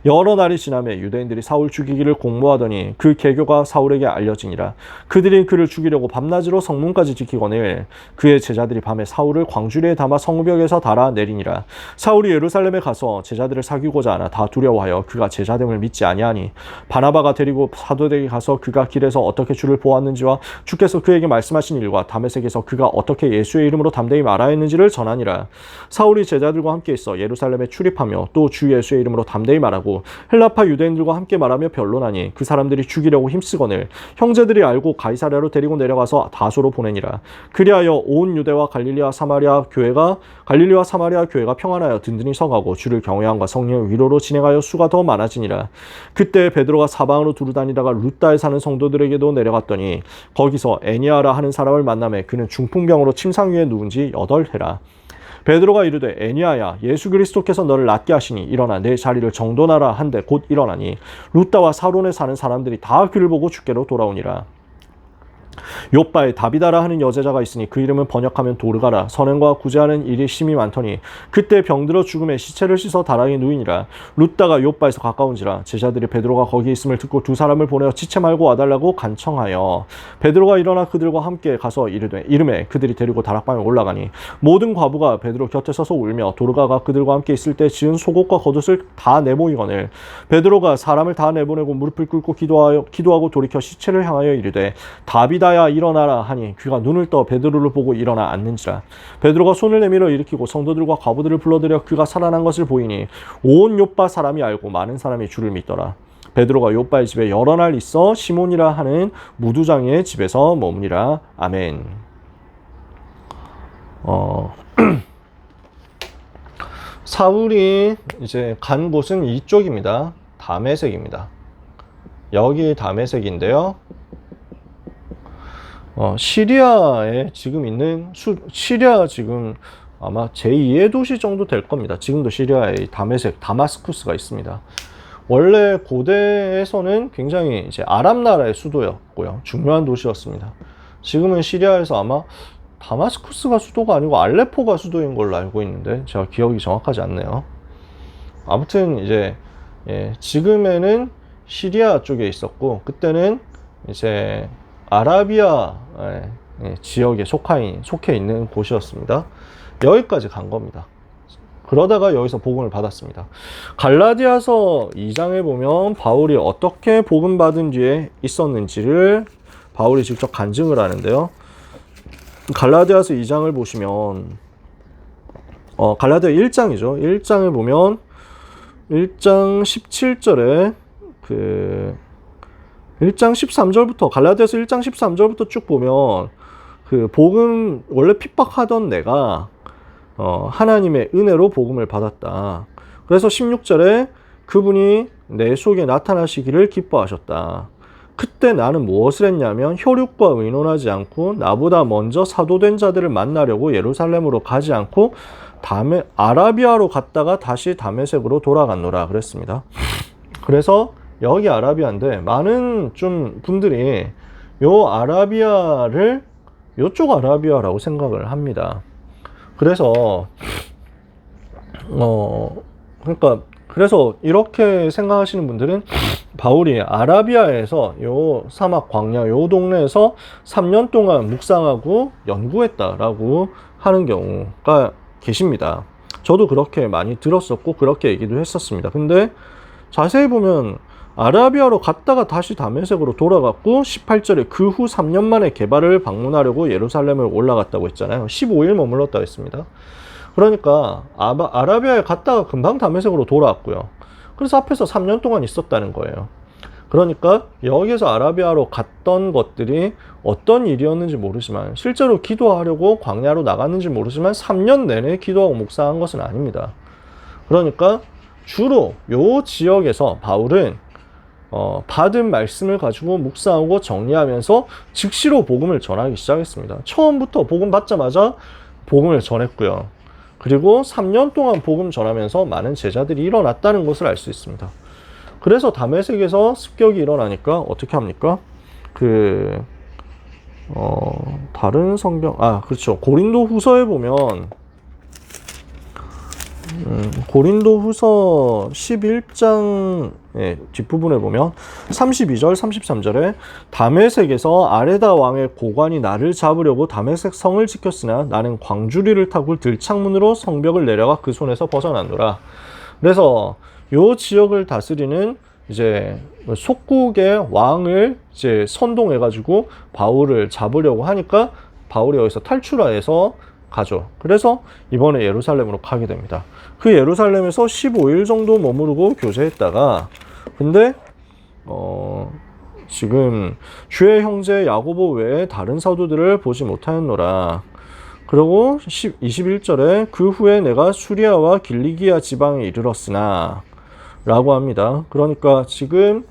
여러 날이 지나매 유대인들이 사울 죽이기를 공모하더니 그 계교가 사울에게 알려지니라. 그들이 그를 죽이려고 밤낮으로 성문까지 지키거늘 그의 제자들이 밤에 사울을 광주리에 담아 성벽에서 달아 내리니라. 사울이 예루살렘에 가서 제자들을 사귀고자 하나 다 두려워하여 그가 제자됨을 믿지 아니하니 바나바가 데리고 사도들에게 가서 그가 길에서 어떻게 주를 보았는지와 주께서 그에게 말씀하신 일과 다메섹에서 그가 어떻게 예수의 이름으로 담대히 말하였는지를 전하니라. 사울이 제자들과 함께 있어 예루살렘에 출입하며 또 주 예수의 이름으로 담대히 말하고 헬라파 유대인들과 함께 말하며 변론하니 그 사람들이 죽이려고 힘쓰거늘 형제들이 알고 가이사랴로 데리고 내려가서 다소로 보내니라. 그리하여 온 유대와 갈릴리와 사마리아 교회가 평안하여 든든히 서가고 주를 경외함과 성령의 위로로 진행하여 수가 더 많아지니라. 그때 베드로가 사방으로 두루다니다가 루다에 사는 성도들에게도 내려갔더니 거기서 애니아라 하는 사람을 만나매 그는 중풍병으로 침상 위에 누운 지 8해라. 베드로가 이르되 애니아야 예수 그리스도께서 너를 낫게 하시니 일어나 내 자리를 정돈하라 한데 곧 일어나니 루다와 사론에 사는 사람들이 다 그를 보고 주께로 돌아오니라. 요바에 다비다라 하는 여제자가 있으니 그 이름은 번역하면 도르가라. 선행과 구제하는 일이 심히 많더니 그때 병들어 죽음에 시체를 씻어 다락에 누이니라. 루다가 요바에서 가까운지라. 제자들이 베드로가 거기 있음을 듣고 두 사람을 보내어 지체 말고 와달라고 간청하여 베드로가 일어나 그들과 함께 가서 이름에 그들이 데리고 다락방에 올라가니 모든 과부가 베드로 곁에 서서 울며 도르가가 그들과 함께 있을 때 지은 속옷과 겉옷을 다 내모이거늘 베드로가 사람을 다 내보내고 무릎을 꿇고 기도하고 돌이켜 시체를 향하여 이르되 다비다야 일어나라 하니 그가 눈을 떠 베드로를 보고 일어나 앉는지라. 베드로가 손을 내밀어 일으키고 성도들과 과부들을 불러들여 그가 살아난 것을 보이니 온 요빠 사람이 알고 많은 사람이 주를 믿더라. 베드로가 요빠의 집에 여러 날 있어 시몬이라 하는 무두장의 집에서 머무니라. 아멘. 사울이 이제 간 곳은 이쪽입니다. 다메섹입니다. 여기 다메섹인데요. 시리아에 지금 있는 시리아 지금 아마 제2의 도시 정도 될 겁니다. 지금도 시리아에 다메섹, 다마스쿠스가 있습니다. 원래 고대에서는 굉장히 이제 아랍 나라의 수도였고요. 중요한 도시였습니다. 지금은 시리아에서 아마 다마스쿠스가 수도가 아니고 알레포가 수도인 걸로 알고 있는데 제가 기억이 정확하지 않네요. 아무튼 이제 지금에는 시리아 쪽에 있었고 그때는 이제 아라비아 지역에 속해 있는 곳이었습니다. 여기까지 간 겁니다. 그러다가 여기서 복음을 받았습니다. 갈라디아서 2장에 보면 바울이 어떻게 복음 받은 뒤에 있었는지를 바울이 직접 간증을 하는데요. 갈라디아서 2장을 보시면 갈라디아 1장이죠. 1장을 보면 1장 17절에 1장 13절부터 갈라디아서 1장 13절부터 쭉 보면 복음 원래 핍박하던 내가 하나님의 은혜로 복음을 받았다. 그래서 16절에 그분이 내 속에 나타나시기를 기뻐하셨다. 그때 나는 무엇을 했냐면 혈육과 의논하지 않고 나보다 먼저 사도된 자들을 만나려고 예루살렘으로 가지 않고 아라비아로 갔다가 다시 다메섹으로 돌아갔노라 그랬습니다. 그래서 여기 아라비아인데 많은 좀 분들이 요 아라비아를 요쪽 아라비아라고 생각을 합니다. 그래서 그래서 이렇게 생각하시는 분들은 바울이 아라비아에서 요 사막 광야 요 동네에서 3년 동안 묵상하고 연구했다라고 하는 경우가 계십니다. 저도 그렇게 많이 들었었고 그렇게 얘기도 했었습니다. 근데 자세히 보면 아라비아로 갔다가 다시 다메섹으로 돌아갔고 18절에 그 후 3년 만에 게바를 방문하려고 예루살렘을 올라갔다고 했잖아요. 15일 머물렀다고 했습니다. 그러니까 아라비아에 갔다가 금방 다메섹으로 돌아왔고요. 그래서 앞에서 3년 동안 있었다는 거예요. 그러니까 여기서 아라비아로 갔던 것들이 어떤 일이었는지 모르지만 실제로 기도하려고 광야로 나갔는지 모르지만 3년 내내 기도하고 묵상한 것은 아닙니다. 그러니까 주로 요 지역에서 바울은 받은 말씀을 가지고 묵상하고 정리하면서 즉시로 복음을 전하기 시작했습니다. 처음부터 복음 받자마자 복음을 전했고요. 그리고 3년 동안 복음 전하면서 많은 제자들이 일어났다는 것을 알 수 있습니다. 그래서 다메섹에서 습격이 일어나니까 어떻게 합니까? 다른 성경, 그렇죠. 고린도 후서에 보면, 고린도 후서 11장 뒷부분에 보면 32절, 33절에 다메섹에서 아레다 왕의 고관이 나를 잡으려고 다메섹 성을 지켰으나 나는 광주리를 타고 들창문으로 성벽을 내려가 그 손에서 벗어났노라. 그래서 요 지역을 다스리는 이제 속국의 왕을 이제 선동해가지고 바울을 잡으려고 하니까 바울이 여기서 탈출하여서 가죠. 그래서 이번에 예루살렘으로 가게 됩니다. 그 예루살렘에서 15일 정도 머무르고 교제했다가 근데 지금 주의 형제 야고보 외에 다른 사도들을 보지 못하였노라. 그리고 21절에 그 후에 내가 수리아와 길리기아 지방에 이르렀으나 라고 합니다. 그러니까 지금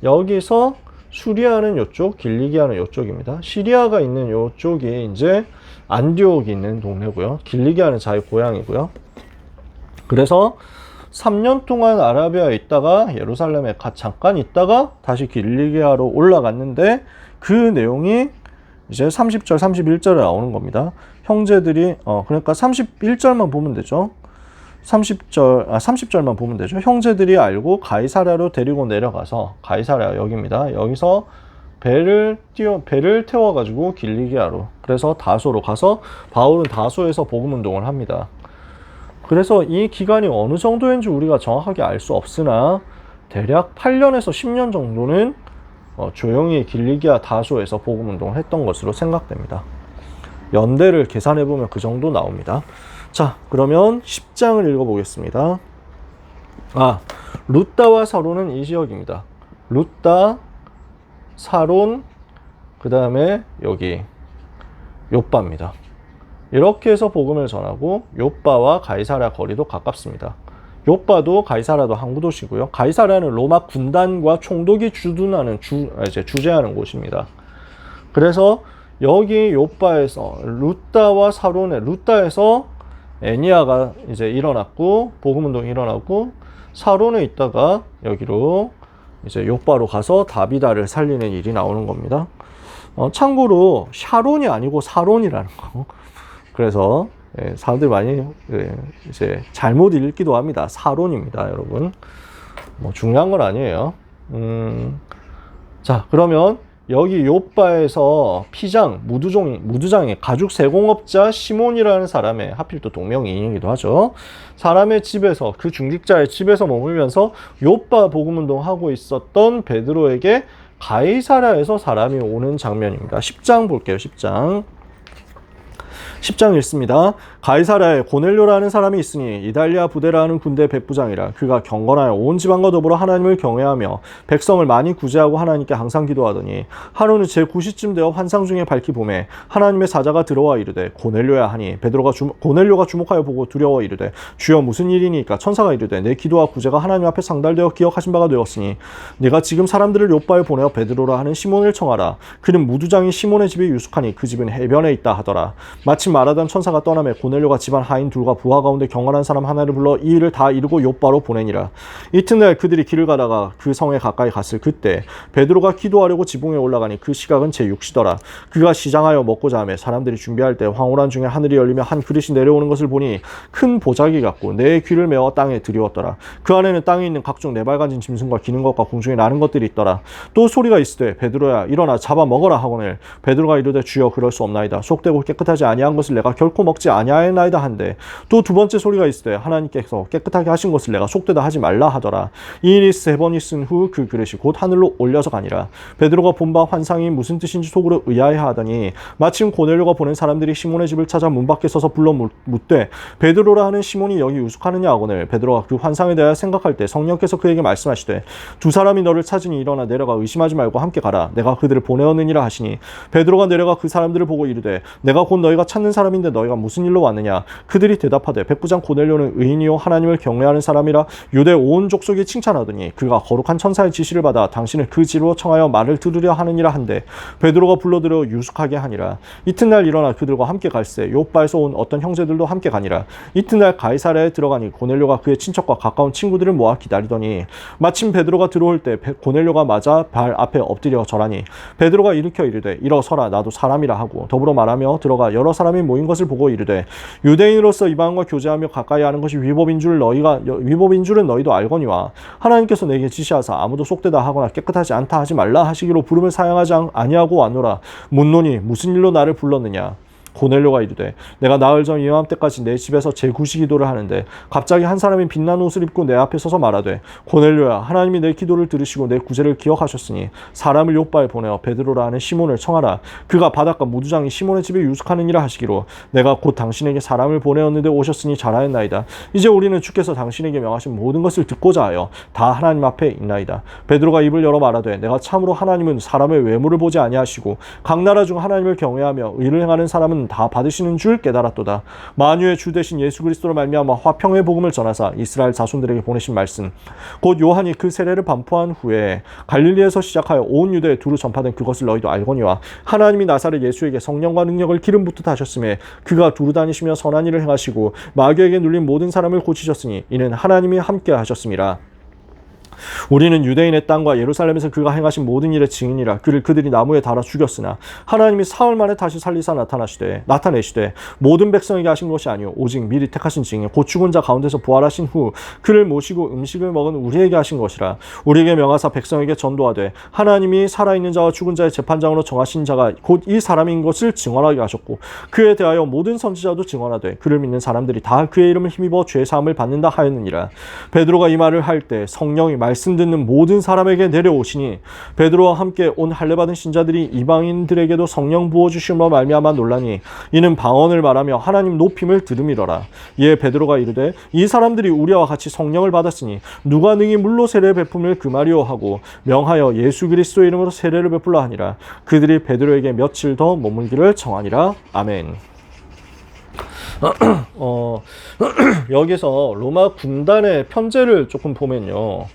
여기서 수리아는 이쪽, 길리기아는 이쪽입니다. 시리아가 있는 이쪽이 이제 안디옥이 있는 동네고요. 길리기아는 자기 고향이고요. 그래서 3년 동안 아라비아에 있다가 예루살렘에 잠깐 있다가 다시 길리기아로 올라갔는데 그 내용이 이제 30절, 31절에 나오는 겁니다. 형제들이 그러니까 31절만 보면 되죠. 30절만 보면 되죠. 형제들이 알고 가이사랴로 데리고 내려가서 가이사랴 여기입니다. 여기서 배를 태워가지고 길리기아로 그래서 다소로 가서 바울은 다소에서 복음 운동을 합니다. 그래서 이 기간이 어느 정도인지 우리가 정확하게 알 수 없으나 대략 8년에서 10년 정도는 조용히 길리기아 다소에서 복음 운동을 했던 것으로 생각됩니다. 연대를 계산해 보면 그 정도 나옵니다. 자, 그러면 10장을 읽어보겠습니다. 루따와 사론은 이 지역입니다. 루따, 사론, 그 다음에 여기 요빠입니다. 이렇게 해서 복음을 전하고 요빠와 가이사랴 거리도 가깝습니다. 요빠도 가이사랴도 항구 도시고요. 가이사랴는 로마 군단과 총독이 주재하는 곳입니다. 그래서 여기 요빠에서 루따와 사론의 루따에서 애니아가 이제 일어났고 복음 운동이 일어나고 사론에 있다가 여기로 이제 요빠로 가서 다비다를 살리는 일이 나오는 겁니다. 참고로 샤론이 아니고 사론이라는 거. 그래서 사람들이 많이 이제 잘못 읽기도 합니다. 사론입니다, 여러분. 뭐 중요한 건 아니에요. 자, 그러면 여기 요빠에서 피장, 무두장의 가죽 세공업자 시몬이라는 사람의 하필 또 동명이인이기도 하죠. 사람의 집에서 그 중직자의 집에서 머물면서 요빠 복음운동 하고 있었던 베드로에게 가이사랴에서 사람이 오는 장면입니다. 10장 볼게요. 10장 읽습니다. 가이사랴에 고넬료라는 사람이 있으니 이달리아 부데라는 군대 백부장이라. 그가 경건하여 온 지방과 더불어 하나님을 경외하며 백성을 많이 구제하고 하나님께 항상 기도하더니 하루는 제9시쯤 되어 환상 중에 밝히 보매 하나님의 사자가 들어와 이르되 고넬료야 하니 고넬료가 주목하여 보고 두려워 이르되 주여 무슨 일이니까. 천사가 이르되 내 기도와 구제가 하나님 앞에 상달되어 기억하신 바가 되었으니 네가 지금 사람들을 요빠에 보내어 베드로라 하는 시몬을 청하라. 그는 무두장이 시몬의 집이 유숙하니 그 집은 해변에 있다 하더라. 마침 말하던 천사가 떠나매 고넬료가 집안 하인 둘과 부하 가운데 경건한 사람 하나를 불러 이 일을 다 이루고 요빠로 보내니라. 이튿날 그들이 길을 가다가 그 성에 가까이 갔을 그때 베드로가 기도하려고 지붕에 올라가니 그 시각은 제6시더라. 그가 시장하여 먹고자 하며 사람들이 준비할 때 황홀한 중에 하늘이 열리며 한 그릇이 내려오는 것을 보니 큰 보자기 같고 내 귀를 메어 땅에 들이웠더라. 그 안에는 땅에 있는 각종 네발간진 짐승과 기는 것과 공중에 나는 것들이 있더라. 또 소리가 있으되 베드로야 일어나 잡아 먹어라 하거늘 베드로가 이르되 주여 그럴 수 없나이다. 속되고 깨끗하지 아니한 것을 내가 결코 먹지 아니하였나이다 한데 또 두 번째 소리가 있으되 하나님께서 깨끗하게 하신 것을 내가 속되다 하지 말라 하더라. 이 일이 3번 있은 후 그 그릇이 곧 하늘로 올려서 가니라. 베드로가 본 바 환상이 무슨 뜻인지 속으로 의아해하더니 마침 고넬료가 보낸 사람들이 시몬의 집을 찾아 문 밖에 서서 불러 묻되 베드로라 하는 시몬이 여기 유숙하느냐 하거늘 베드로가 그 환상에 대하여 생각할 때 성령께서 그에게 말씀하시되 두 사람이 너를 찾으니 일어나 내려가 의심하지 말고 함께 가라. 내가 그들을 보내었느니라 하시니 베드로가 내려가 그 사람들을 보고 이르되 내가 곧 너희가 찾는 받은 사람인데 너희가 무슨 일로 왔느냐? 그들이 대답하되 백부장 고넬료는 의인이요 하나님을 경외하는 사람이라 유대 온 족속이 칭찬하더니 그가 거룩한 천사의 지시를 받아 당신을 그 집으로 청하여 말을 들으려 하느니라 한데 베드로가 불러들여 유숙하게 하니라. 이튿날 일어나 그들과 함께 갈새 요바에서 온 어떤 형제들도 함께 가니라. 이튿날 가이사랴에 들어가니 고넬료가 그의 친척과 가까운 친구들을 모아 기다리더니 마침 베드로가 들어올 때 고넬료가 맞아 발 앞에 엎드려 절하니 베드로가 일으켜 이르되 일어서라 나도 사람이라 하고 더불어 말하며 들어가 여러 사람이 모인 것을 보고 이르되 유대인으로서 이방인과 교제하며 가까이 하는 것이 위법인 줄은 너희도 알거니와 하나님께서 내게 지시하사 아무도 속되다 하거나 깨끗하지 않다 하지 말라 하시기로 부름을 사양하지 아니하고 왔노라. 묻노니 무슨 일로 나를 불렀느냐? 고넬료가 이르되 내가 나흘 전 이맘때까지 내 집에서 제9시 기도를 하는데 갑자기 한 사람이 빛난 옷을 입고 내 앞에 서서 말하되 고넬료야 하나님이 내 기도를 들으시고 내 구제를 기억하셨으니 사람을 요바에 보내어 베드로라 하는 시몬을 청하라. 그가 바닷가 무두장이 시몬의 집에 유숙하느니라 하시기로 내가 곧 당신에게 사람을 보내었는데 오셨으니 잘하였나이다. 이제 우리는 주께서 당신에게 명하신 모든 것을 듣고자 하여 다 하나님 앞에 있나이다. 베드로가 입을 열어 말하되 내가 참으로 하나님은 사람의 외모를 보지 아니하시고 각 나라 중 하나님을 경외하며 의를 행하는 사람은 다 받으시는 줄 깨달았도다. 만유의 주 되신 예수 그리스도로 말미암아 화평의 복음을 전하사 이스라엘 자손들에게 보내신 말씀 곧 요한이 그 세례를 반포한 후에 갈릴리에서 시작하여 온 유대에 두루 전파된 그것을 너희도 알거니와 하나님이 나사렛 예수에게 성령과 능력을 기름 붓듯 하셨음에 그가 두루 다니시며 선한 일을 행하시고 마귀에게 눌린 모든 사람을 고치셨으니 이는 하나님이 함께 하셨음이라. 우리는 유대인의 땅과 예루살렘에서 그가 행하신 모든 일의 증인이라. 그들이 나무에 달아 죽였으나 하나님이 사흘 만에 다시 살리사 나타내시되 모든 백성에게 하신 것이 아니요 오직 미리 택하신 증인 곧 죽은 자 가운데서 부활하신 후 그를 모시고 음식을 먹은 우리에게 하신 것이라. 우리에게 명하사 백성에게 전도하되 하나님이 살아있는 자와 죽은 자의 재판장으로 정하신 자가 곧 이 사람인 것을 증언하게 하셨고 그에 대하여 모든 선지자도 증언하되 그를 믿는 사람들이 다 그의 이름을 힘입어 죄 사함을 받는다 하였느니라. 베드로가 이 말을 할 때 성령이 말씀 듣는 모든 사람에게 내려오시니 베드로와 함께 온 할례 받은 신자들이 이방인들에게도 성령 부어 주심으로 말미암아 놀라니 이는 방언을 말하며 하나님 높임을 들음이러라. 이에 베드로가 이르되 이 사람들이 우리와 같이 성령을 받았으니 누가 능히 물로 세례 베품을 금하리요 하고 명하여 예수 그리스도 이름으로 세례를 베풀라 하니라. 그들이 베드로에게 며칠 더 머물기를 청하니라. 아멘. 여기서 로마 군단의 편제를 조금 보면요.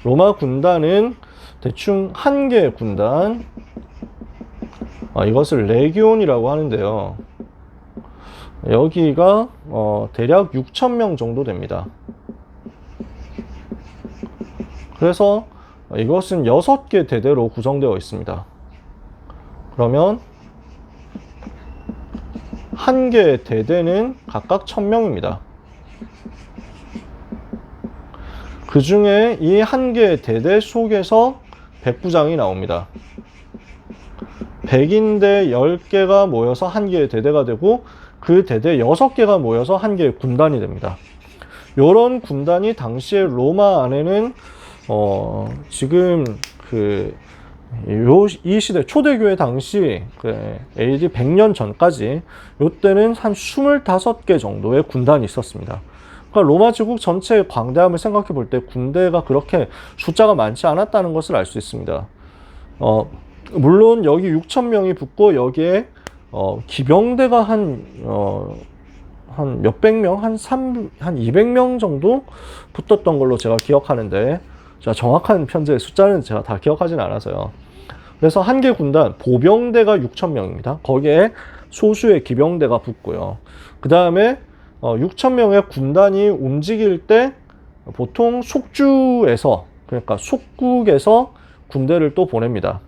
로마 군단은 대충 한 개의 군단, 이것을 레기온이라고 하는데요. 여기가 대략 6,000명 정도 됩니다. 그래서 이것은 6개 대대로 구성되어 있습니다. 그러면 한 개의 대대는 각각 1,000명입니다. 그 중에 이 한 개의 대대 속에서 백부장이 나옵니다. 100인대 10개가 모여서 한 개의 대대가 되고 그 대대 6개가 모여서 한 개의 군단이 됩니다. 이런 군단이 당시에 로마 안에는 지금 이 시대 초대교회 당시 AD 100년 전까지 이때는 한 25개 정도의 군단이 있었습니다. 그러니까 로마 제국 전체의 광대함을 생각해 볼 때 군대가 그렇게 숫자가 많지 않았다는 것을 알 수 있습니다. 물론 여기 6,000명이 붙고 여기에 기병대가 한 몇백 명, 한 200명 정도 붙었던 걸로 제가 기억하는데 제가 정확한 편제의 숫자는 제가 다 기억하진 않아서요. 그래서 한 개 군단, 보병대가 6,000명입니다. 거기에 소수의 기병대가 붙고요. 그 다음에 6,000명의 군단이 움직일 때 보통 속주에서, 그러니까 속국에서 군대를 또 보냅니다.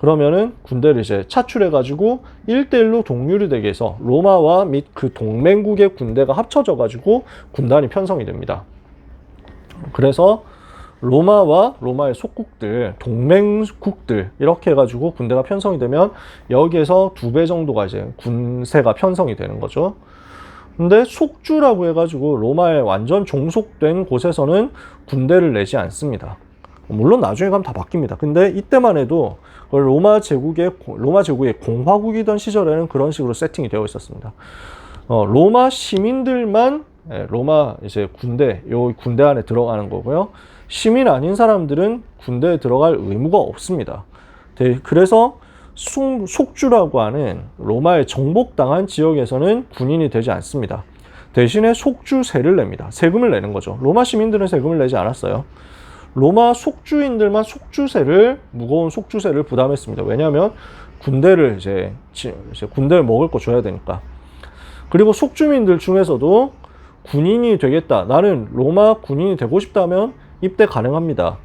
그러면은 군대를 이제 차출해가지고 1대1로 동률이 되게 해서 로마와 및 그 동맹국의 군대가 합쳐져가지고 군단이 편성이 됩니다. 그래서 로마와 로마의 속국들, 동맹국들 이렇게 해가지고 군대가 편성이 되면 여기에서 2배 정도가 이제 군세가 편성이 되는 거죠. 근데 속주라고 해가지고 로마에 완전 종속된 곳에서는 군대를 내지 않습니다. 물론 나중에 가면 다 바뀝니다. 근데 이때만 해도 로마 제국의 공화국이던 시절에는 그런 식으로 세팅이 되어 있었습니다. 로마 시민들만 로마 이제 군대 안에 들어가는 거고요. 시민 아닌 사람들은 군대에 들어갈 의무가 없습니다. 그래서 속주라고 하는 로마에 정복당한 지역에서는 군인이 되지 않습니다. 대신에 속주세를 냅니다. 세금을 내는 거죠. 로마 시민들은 세금을 내지 않았어요. 로마 속주인들만 속주세를, 무거운 속주세를 부담했습니다. 왜냐하면 군대를 이제 군대를 먹을 거 줘야 되니까. 그리고 속주민들 중에서도 군인이 되겠다, 나는 로마 군인이 되고 싶다면 입대 가능합니다.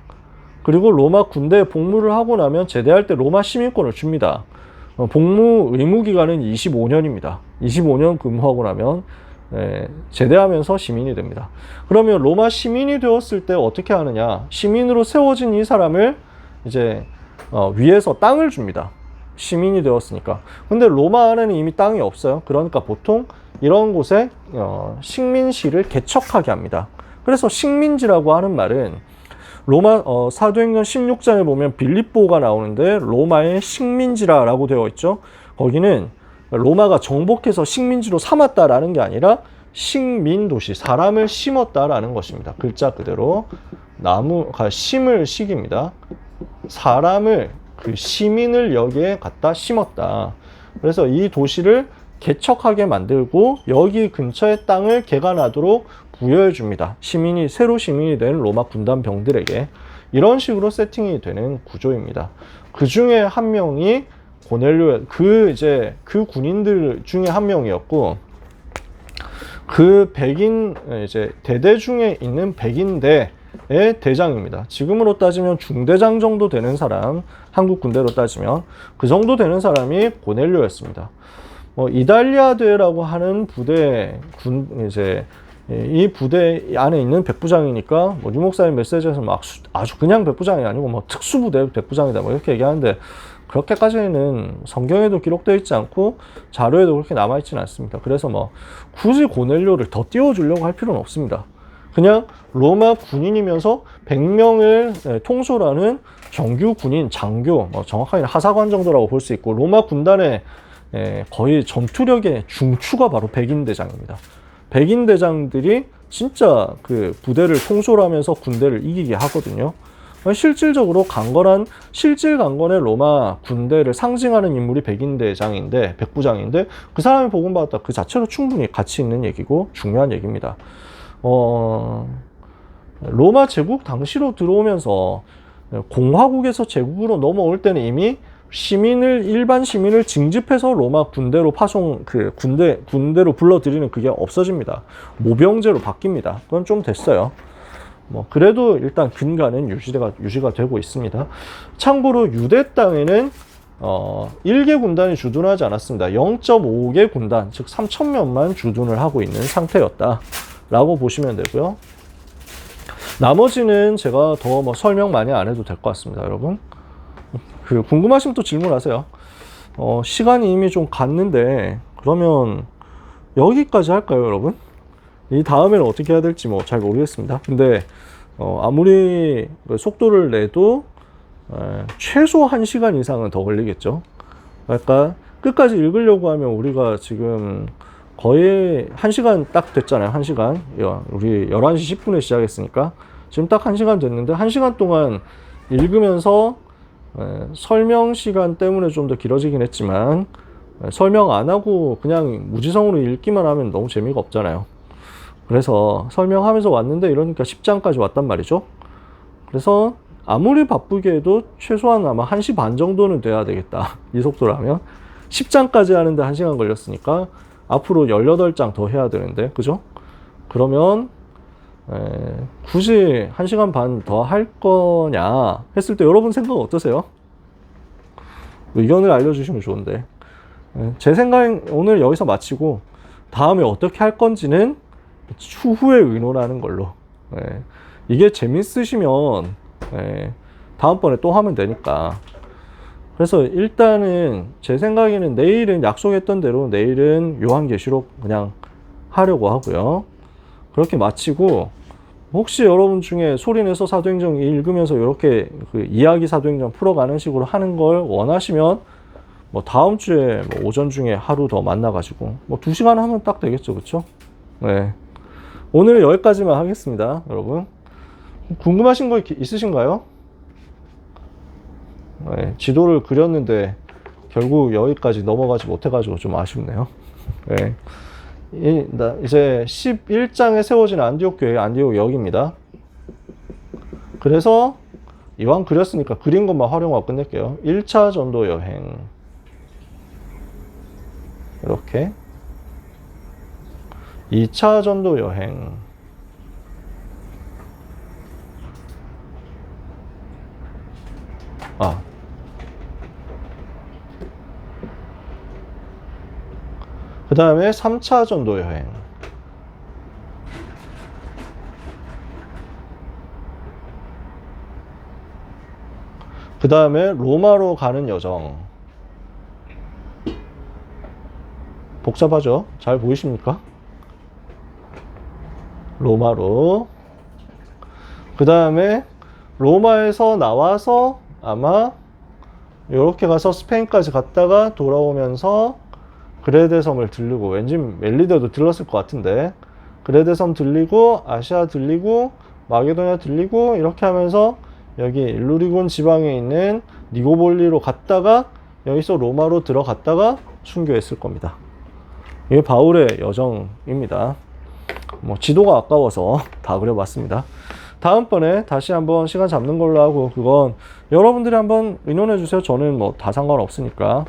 그리고 로마 군대에 복무를 하고 나면 제대할 때 로마 시민권을 줍니다. 복무 의무 기간은 25년입니다. 25년 근무하고 나면 제대하면서 시민이 됩니다. 그러면 로마 시민이 되었을 때 어떻게 하느냐? 시민으로 세워진 이 사람을 이제 위에서 땅을 줍니다. 시민이 되었으니까. 근데 로마 안에는 이미 땅이 없어요. 그러니까 보통 이런 곳에 식민지를 개척하게 합니다. 그래서 식민지라고 하는 말은 로마 사도행전 16장에 보면 빌립보가 나오는데 로마의 식민지라고 되어 있죠. 거기는 로마가 정복해서 식민지로 삼았다라는 게 아니라 식민도시, 사람을 심었다라는 것입니다. 글자 그대로 나무가 심을 식입니다. 사람을, 그 시민을 여기에 갖다 심었다. 그래서 이 도시를 개척하게 만들고 여기 근처의 땅을 개간하도록 부여해 줍니다. 새로 시민이 된 로마 군단 병들에게. 이런 식으로 세팅이 되는 구조입니다. 그 중에 한 명이 고넬료, 그 군인들 중에 한 명이었고, 그 백인, 대대 중에 있는 백인대의 대장입니다. 지금으로 따지면 중대장 정도 되는 사람, 한국 군대로 따지면 그 정도 되는 사람이 고넬료였습니다. 이달리아대라고 하는 부대, 이 부대 안에 있는 백부장이니까, 류 목사님 메시지에서 막 아주 그냥 백부장이 아니고 특수부대 백부장이다 이렇게 얘기하는데, 그렇게까지는 성경에도 기록되어 있지 않고 자료에도 그렇게 남아있지는 않습니다. 그래서 굳이 고넬료를 더 띄워주려고 할 필요는 없습니다. 그냥 로마 군인이면서 100명을 통솔하는 정규 군인, 장교, 정확하게는 하사관 정도라고 볼 수 있고, 로마 군단의 거의 전투력의 중추가 바로 백인대장입니다. 백인대장들이 진짜 그 부대를 통솔하면서 군대를 이기게 하거든요. 실질적으로 실질 강건의 로마 군대를 상징하는 인물이 백부장인데, 그 사람이 복음받았다 그 자체로 충분히 가치 있는 얘기고 중요한 얘기입니다. 로마 제국 당시로 들어오면서 공화국에서 제국으로 넘어올 때는 이미 일반 시민을 징집해서 로마 군대로 군대로 불러들이는 그게 없어집니다. 모병제로 바뀝니다. 그건 좀 됐어요. 그래도 일단 근간은 유지가 되고 있습니다. 참고로 유대 땅에는 1개 군단이 주둔하지 않았습니다. 0.5개 군단, 즉 3,000명만 주둔을 하고 있는 상태였다라고 보시면 되고요. 나머지는 제가 더 설명 많이 안 해도 될 것 같습니다, 여러분. 궁금하시면 또 질문하세요. 시간이 이미 좀 갔는데, 그러면 여기까지 할까요, 여러분? 이 다음에는 어떻게 해야 될지 잘 모르겠습니다. 근데 아무리 속도를 내도 최소 1시간 이상은 더 걸리겠죠. 그러니까 끝까지 읽으려고 하면 우리가 지금 거의 1시간 딱 됐잖아요. 1시간. 우리 11시 10분에 시작했으니까 지금 딱 1시간 됐는데, 1시간 동안 읽으면서 설명 시간 때문에 좀 더 길어지긴 했지만, 설명 안 하고 그냥 무지성으로 읽기만 하면 너무 재미가 없잖아요. 그래서 설명하면서 왔는데, 이러니까 10장까지 왔단 말이죠. 그래서 아무리 바쁘게 해도 최소한 아마 1시 반 정도는 돼야 되겠다, 이 속도라면. 10장까지 하는데 1시간 걸렸으니까 앞으로 18장 더 해야 되는데, 그죠? 그러면 굳이 1시간 반 더 할 거냐 했을 때 여러분 생각은 어떠세요? 의견을 알려주시면 좋은데. 제 생각은 오늘 여기서 마치고 다음에 어떻게 할 건지는 추후에 의논하는 걸로. 이게 재밌으시면 다음번에 또 하면 되니까. 그래서 일단은 제 생각에는 내일은 약속했던 대로 내일은 요한계시록 그냥 하려고 하고요. 그렇게 마치고, 혹시 여러분 중에 소리내서 사도행전 읽으면서 이렇게 이야기 사도행전 풀어가는 식으로 하는 걸 원하시면 다음 주에 오전 중에 하루 더 만나가지고 2시간 하면 딱 되겠죠, 그쵸? 네. 오늘은 여기까지만 하겠습니다, 여러분. 궁금하신 거 있으신가요? 네, 지도를 그렸는데 결국 여기까지 넘어가지 못해가지고 좀 아쉽네요. 네. 이제 11장에 세워진 안디옥 교회, 안디옥 역입니다. 그래서 이왕 그렸으니까 그린 것만 활용하고 끝낼게요. 1차 전도 여행. 이렇게. 2차 전도 여행. 그 다음에 3차 전도 여행. 그 다음에 로마로 가는 여정. 복잡하죠? 잘 보이십니까? 로마로. 그 다음에 로마에서 나와서 아마 이렇게 가서 스페인까지 갔다가 돌아오면서 그레데 섬을 들르고, 왠지 멜리데도 들렀을 것 같은데, 그레데 섬 들리고 아시아 들리고 마게도냐 들리고 이렇게 하면서 여기 일루리곤 지방에 있는 니고볼리로 갔다가 여기서 로마로 들어갔다가 순교했을 겁니다. 이게 바울의 여정입니다. 뭐 지도가 아까워서 다 그려봤습니다. 다음번에 다시 한번 시간 잡는 걸로 하고, 그건 여러분들이 한번 의논해 주세요. 저는 뭐 다 상관없으니까.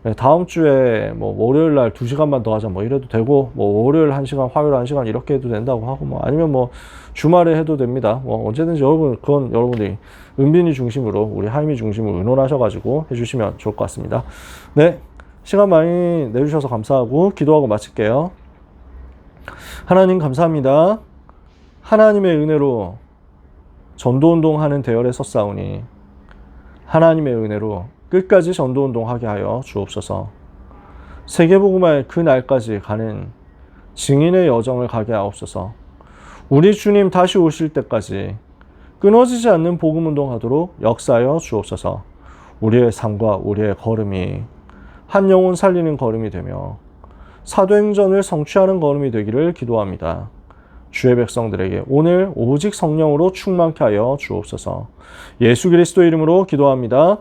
네, 다음 주에 뭐 월요일 날 2시간만 더 하자 뭐 이래도 되고, 뭐 월요일 1시간, 화요일 1시간 이렇게 해도 된다고 하고, 뭐 아니면 뭐 주말에 해도 됩니다. 뭐 언제든지 그건 여러분들이 은빈이 중심으로, 우리 하임이 중심으로 의논하셔가지고 해주시면 좋을 것 같습니다. 네, 시간 많이 내주셔서 감사하고 기도하고 마칠게요. 하나님 감사합니다. 하나님의 은혜로 전도운동 하는 대열에 섰사오니 하나님의 은혜로 끝까지 전도운동 하게 하여 주옵소서. 세계복음화의 그 날까지 가는 증인의 여정을 가게 하옵소서. 우리 주님 다시 오실 때까지 끊어지지 않는 복음운동 하도록 역사하여 주옵소서. 우리의 삶과 우리의 걸음이 한 영혼 살리는 걸음이 되며 사도행전을 성취하는 걸음이 되기를 기도합니다. 주의 백성들에게 오늘 오직 성령으로 충만케 하여 주옵소서. 예수 그리스도 이름으로 기도합니다.